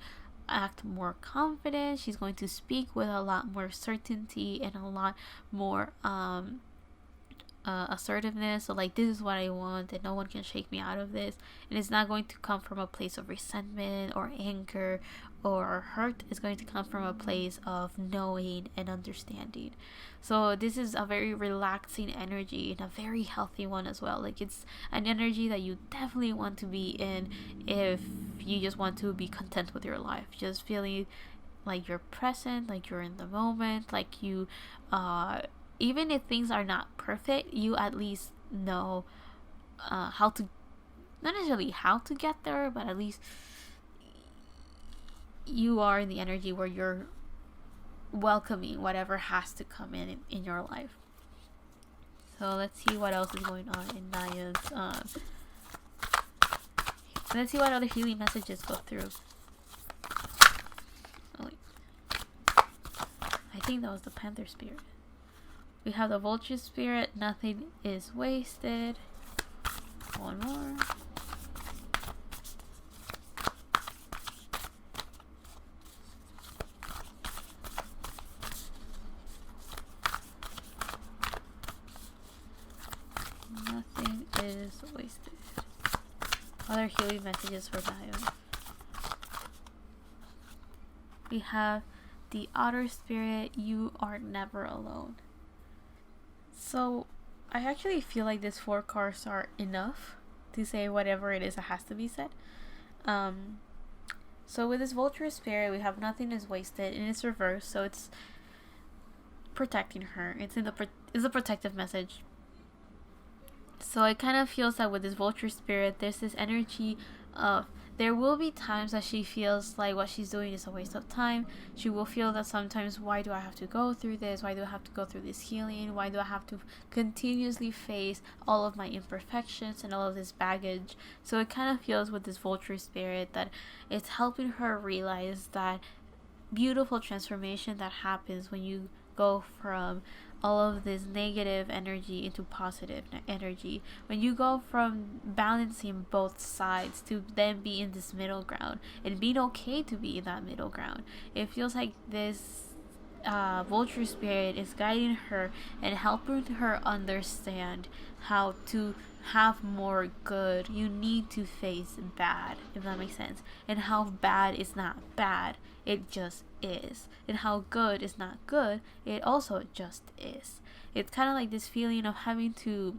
S1: act more confident, she's going to speak with a lot more certainty and a lot more assertiveness. So like, this is what I want and no one can shake me out of this. And it's not going to come from a place of resentment or anger or hurt. It's going to come from a place of knowing and understanding. So this is a very relaxing energy and a very healthy one as well. Like, it's an energy that you definitely want to be in if you just want to be content with your life, just feeling like you're present, like you're in the moment, like you even if things are not perfect, you at least know how to, not necessarily how to get there, but at least you are in the energy where you're welcoming whatever has to come in your life. So let's see what else is going on in Nayeon's let's see what other healing messages go through. Oh, wait. I think that was the Panther spirit. We have the Vulture spirit. Nothing is wasted. One more. Nothing is wasted. Other healing messages for Nayeon. We have the Otter spirit. You are never alone. So I actually feel like these 4 cards are enough to say whatever it is that has to be said. So with this Vulture spirit, we have nothing is wasted, and it's reversed, so it's protecting her. It's a protective message. So it kind of feels that with this Vulture spirit, there's this energy of, there will be times that she feels like what she's doing is a waste of time. She will feel that sometimes, why do I have to go through this? Why do I have to go through this healing? Why do I have to continuously face all of my imperfections and all of this baggage? So it kind of feels with this Vulture spirit that it's helping her realize that beautiful transformation that happens when you go from all of this negative energy into positive energy, when you go from balancing both sides to then be in this middle ground and being okay to be in that middle ground. It feels like this Vulture spirit is guiding her and helping her understand how to have more good. You need to face bad, if that makes sense, and how bad is not bad, it just is, and how good is not good, it also just is. It's kind of like this feeling of having to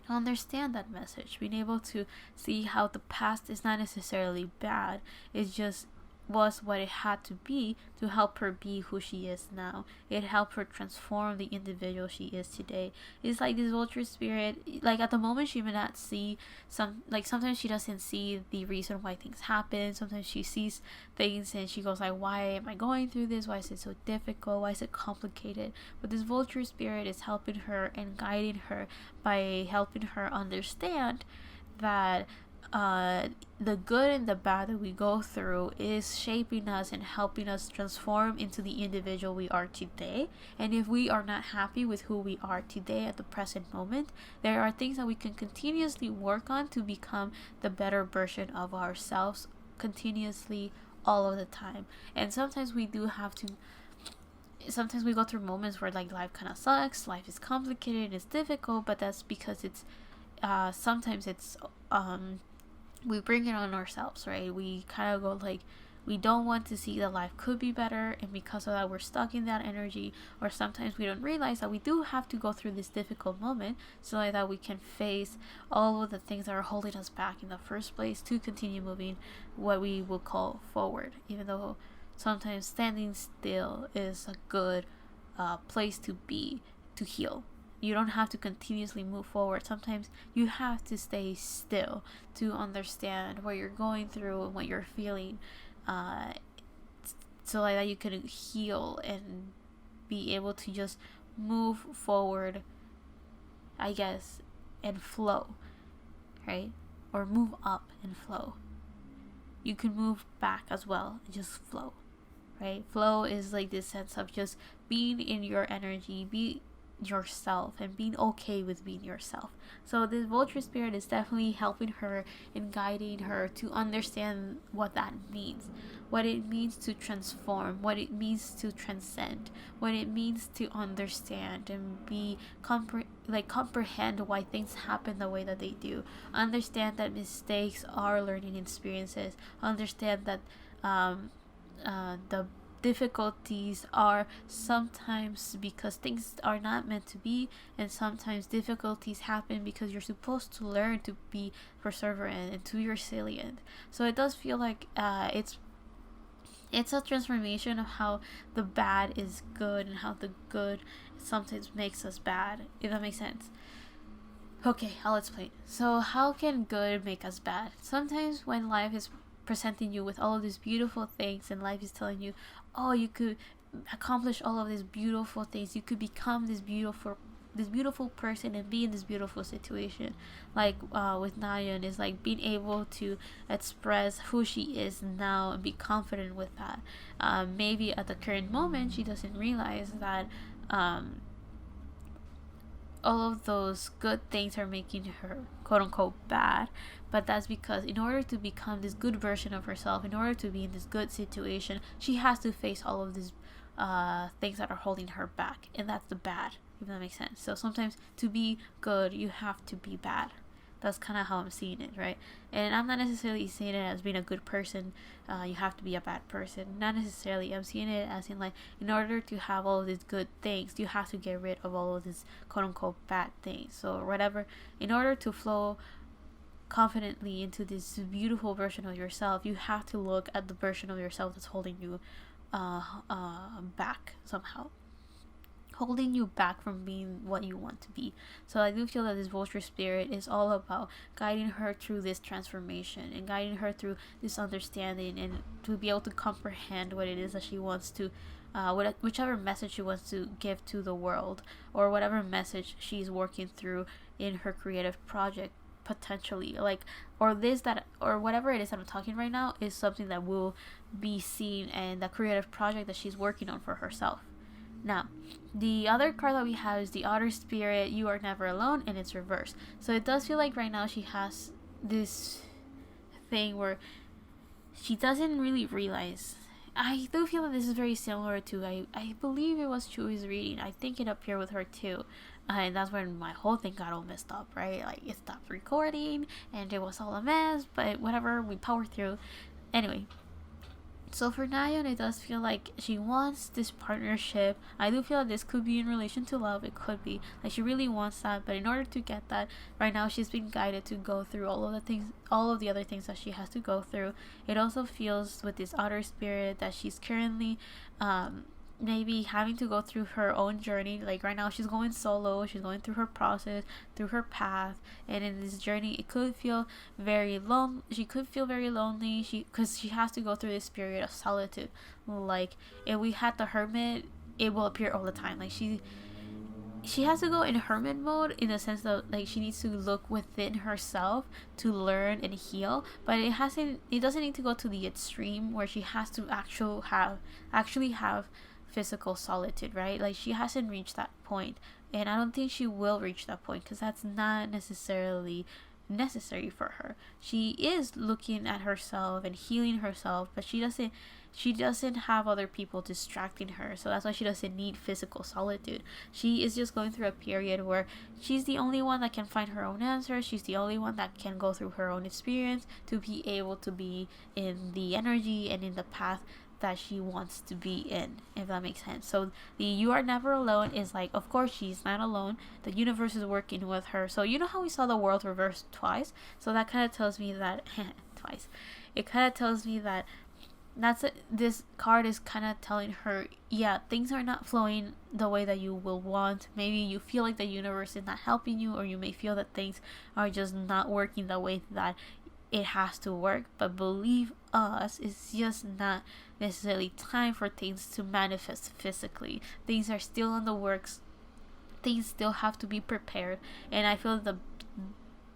S1: understand that message, being able to see how the past is not necessarily bad, it just was what it had to be to help her be who she is now. It helped her transform the individual she is today. It's like this Vulture spirit, like at the moment she may not see sometimes she doesn't see the reason why things happen. Sometimes she sees things and she goes like, why am I going through this? Why is it so difficult? Why is it complicated? But this Vulture spirit is helping her and guiding her by helping her understand that the good and the bad that we go through is shaping us and helping us transform into the individual we are today. And if we are not happy with who we are today at the present moment, there are things that we can continuously work on to become the better version of ourselves continuously all of the time. And sometimes we do have to, sometimes we go through moments where like life kind of sucks, life is complicated, it's difficult, but that's because it's sometimes it's we bring it on ourselves, right? We kind of go like, we don't want to see that life could be better, and because of that we're stuck in that energy. Or sometimes we don't realize that we do have to go through this difficult moment so that we can face all of the things that are holding us back in the first place to continue moving what we will call forward, even though sometimes standing still is a good place to be, to heal. You don't have to continuously move forward. Sometimes you have to stay still to understand what you're going through and what you're feeling, so like that you can heal and be able to just move forward, I guess, and flow, right? Or move up and flow. you can move back as well and just flow, right? Flow is like this sense of just being in your energy, be yourself, and being okay with being yourself. So this vulture spirit is definitely helping her and guiding her to understand what that means, what it means to transform, what it means to transcend, what it means to understand and be comprehend why things happen the way that they do, understand that mistakes are learning experiences, understand that the difficulties are sometimes because things are not meant to be, and sometimes difficulties happen because you're supposed to learn to be perseverant and to be resilient. So it does feel like it's a transformation of how the bad is good and how the good sometimes makes us bad, if that makes sense. Okay, I'll explain. So how can good make us bad? Sometimes when life is presenting you with all of these beautiful things and life is telling you, oh, you could accomplish all of these beautiful things, you could become this beautiful person and be in this beautiful situation, like with Nayeon, is like being able to express who she is now and be confident with that. Maybe at the current moment she doesn't realize that all of those good things are making her quote unquote bad, but that's because in order to become this good version of herself, in order to be in this good situation, she has to face all of these things that are holding her back, and that's the bad, if that makes sense. So sometimes to be good you have to be bad. That's kind of how I'm seeing it, right? And I'm not necessarily seeing it as being a good person, you have to be a bad person, not necessarily. I'm seeing it as in like, in order to have all of these good things you have to get rid of all of these quote unquote bad things. So whatever, in order to flow confidently into this beautiful version of yourself, you have to look at the version of yourself that's holding you back somehow, holding you back from being what you want to be. So I do feel that this vulture spirit is all about guiding her through this transformation and guiding her through this understanding, and to be able to comprehend what it is that she wants to whichever message she wants to give to the world, or whatever message she's working through in her creative project potentially, like, or whatever it is that I'm talking right now is something that will be seen in the creative project that she's working on for herself. Now, the other card that we have is the Otter Spirit, You Are Never Alone, and it's reversed. So it does feel like right now she has this thing where she doesn't really realize. I do feel that this is very similar to, I believe it was Chui's reading. I think it appeared with her too. And that's when my whole thing got all messed up, right? Like, it stopped recording and it was all a mess, but whatever, we powered through. Anyway, so for Nayeon, it does feel like she wants this partnership. I do feel that this could be in relation to love. It could be like she really wants that, but in order to get that, right now she's been guided to go through all of the other things that she has to go through. It also feels with this Otter Spirit that she's currently maybe having to go through her own journey. Like right now she's going solo, she's going through her process, through her path, and in this journey it could feel very she could feel very lonely, because she has to go through this period of solitude. Like if we had the Hermit, it will appear all the time. Like she has to go in hermit mode, in the sense that like she needs to look within herself to learn and heal, but it doesn't need to go to the extreme where she has to actually have physical solitude, right? Like she hasn't reached that point, and I don't think she will reach that point, because that's not necessarily necessary for her. She is looking at herself and healing herself, but she doesn't have other people distracting her, so that's why she doesn't need physical solitude. She is just going through a period where she's the only one that can find her own answers. She's the only one that can go through her own experience to be able to be in the energy and in the path that she wants to be in, if that makes sense. So the You Are Never Alone is like, of course she's not alone, the universe is working with her. So you know how we saw the world reversed twice? So that kind of tells me that twice, it kind of tells me that this card is kind of telling her, yeah, things are not flowing the way that you will want. Maybe you feel like the universe is not helping you, or you may feel that things are just not working the way that it has to work, but believe us, it's just not necessarily time for things to manifest physically. Things are still in the works, things still have to be prepared, and I feel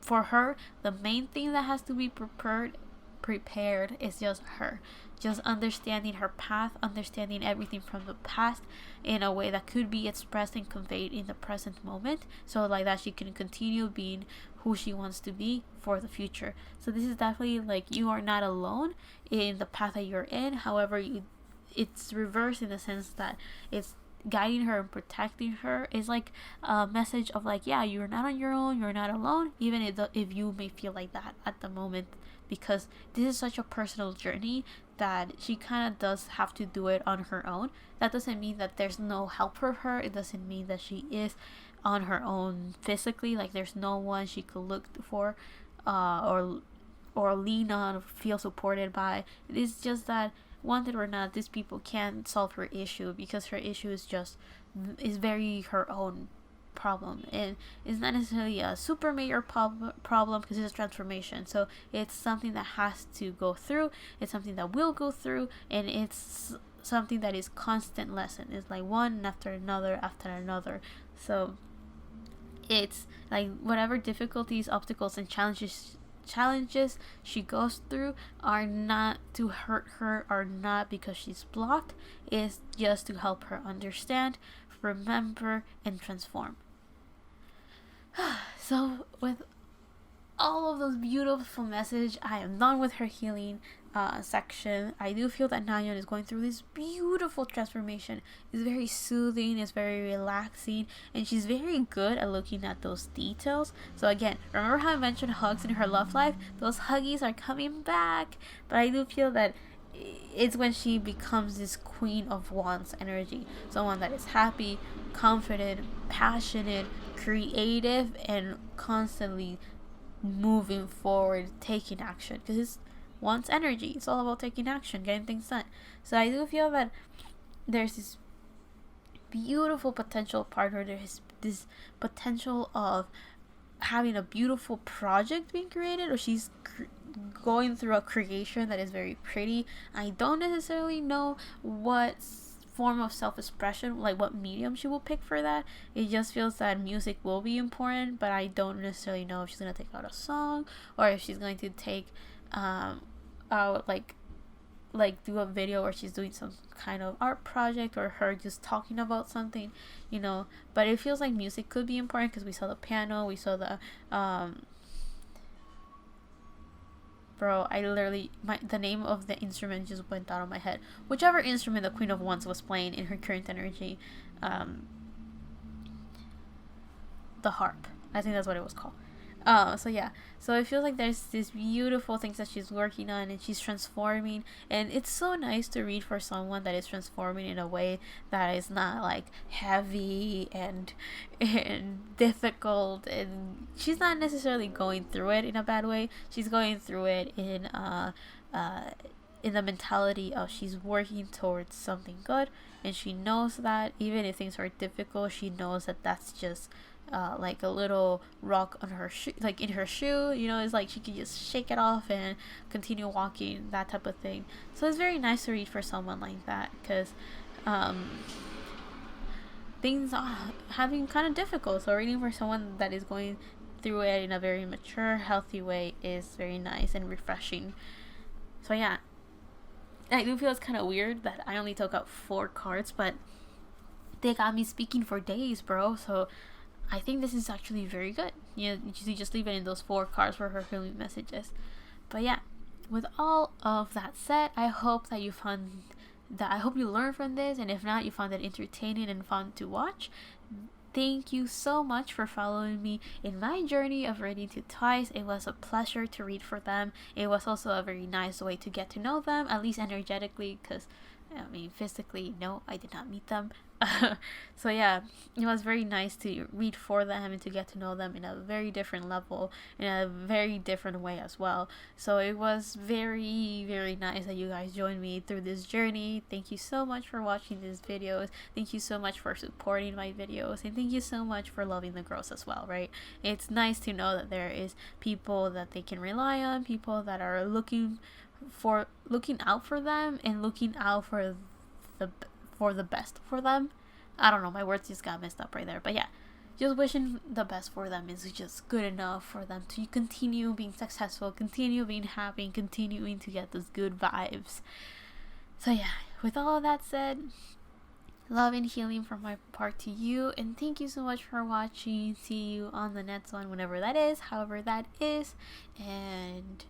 S1: for her the main thing that has to be prepared prepared is just her. Just understanding her path, understanding everything from the past in a way that could be expressed and conveyed in the present moment. So like that she can continue being who she wants to be for the future. So this is definitely like you are not alone in the path that you're in. However, it's reversed in the sense that it's guiding her and protecting her. Is like a message of like, yeah, you're not on your own, you're not alone, even if you may feel like that at the moment, because this is such a personal journey that she kind of does have to do it on her own. That doesn't mean that there's no help for her. It doesn't mean that she is on her own physically, like there's no one she could look for or lean on or feel supported by. It is just that, wanted or not, these people can't solve her issue, because her issue is very her own problem, and it's not necessarily a super major problem because it's a transformation. So it's something that has to go through, it's something that will go through, and it's something that is constant lesson. It's like one after another. So it's like whatever difficulties, obstacles, and challenges she goes through are not to hurt her, are not because she's blocked. It's just to help her understand, remember, and transform. So with all of those beautiful message, I am done with her healing section. I do feel that Nayeon is going through this beautiful transformation. It's very soothing, it's very relaxing, and she's very good at looking at those details. So again, remember how I mentioned hugs in her love life? Those huggies are coming back, but I do feel that it's when she becomes this Queen of Wands energy, someone that is happy, confident, passionate, creative, and constantly moving forward, taking action, because it's Wands energy. It's all about taking action, getting things done. So I do feel that there's this beautiful potential partner. There's this potential of having a beautiful project being created, or she's going through a creation that is very pretty. I don't necessarily know what form of self-expression, like what medium she will pick for that. It just feels that music will be important, but I don't necessarily know if she's going to take out a song, or if she's going to take out like do a video where she's doing some kind of art project, or her just talking about something, but it feels like music could be important, because we saw the piano, we saw the the name of the instrument just went out of my head. Whichever instrument the Queen of Wands was playing in her current energy, the harp, I think that's what it was called. So it feels like there's these beautiful things that she's working on, and she's transforming, and it's so nice to read for someone that is transforming in a way that is not like heavy and difficult, and she's not necessarily going through it in a bad way. She's going through it in the mentality of she's working towards something good, and she knows that even if things are difficult, she knows that that's just like a little rock on her shoe, like in her shoe, it's like she can just shake it off and continue walking, that type of thing. So it's very nice to read for someone like that, because things are having kind of difficult. So reading for someone that is going through it in a very mature, healthy way is very nice and refreshing. So yeah, I do feel it's kind of weird that I only took out 4 cards, but they got me speaking for days, bro. So I think this is actually very good. You just leave it in those 4 cards for her healing messages. But yeah, with all of that said, I hope that you found that. I hope you learned from this, and if not, you found it entertaining and fun to watch. Thank you so much for following me in my journey of reading to Twice. It was a pleasure to read for them. It was also a very nice way to get to know them, at least energetically, because physically, no, I did not meet them. So yeah, it was very nice to read for them and to get to know them in a very different level, in a very different way as well. So it was very, very nice that you guys joined me through this journey. Thank you so much for watching these videos. Thank you so much for supporting my videos, and thank you so much for loving the girls as well, right? It's nice to know that there is people that they can rely on, people that are looking out for them, and looking out for the best for them. I don't know, my words just got messed up right there, but yeah, just wishing the best for them is just good enough for them to continue being successful, continue being happy, continuing to get those good vibes. So yeah, with all that said, love and healing from my part to you, and thank you so much for watching. See you on the next one, whenever that is, however that is, and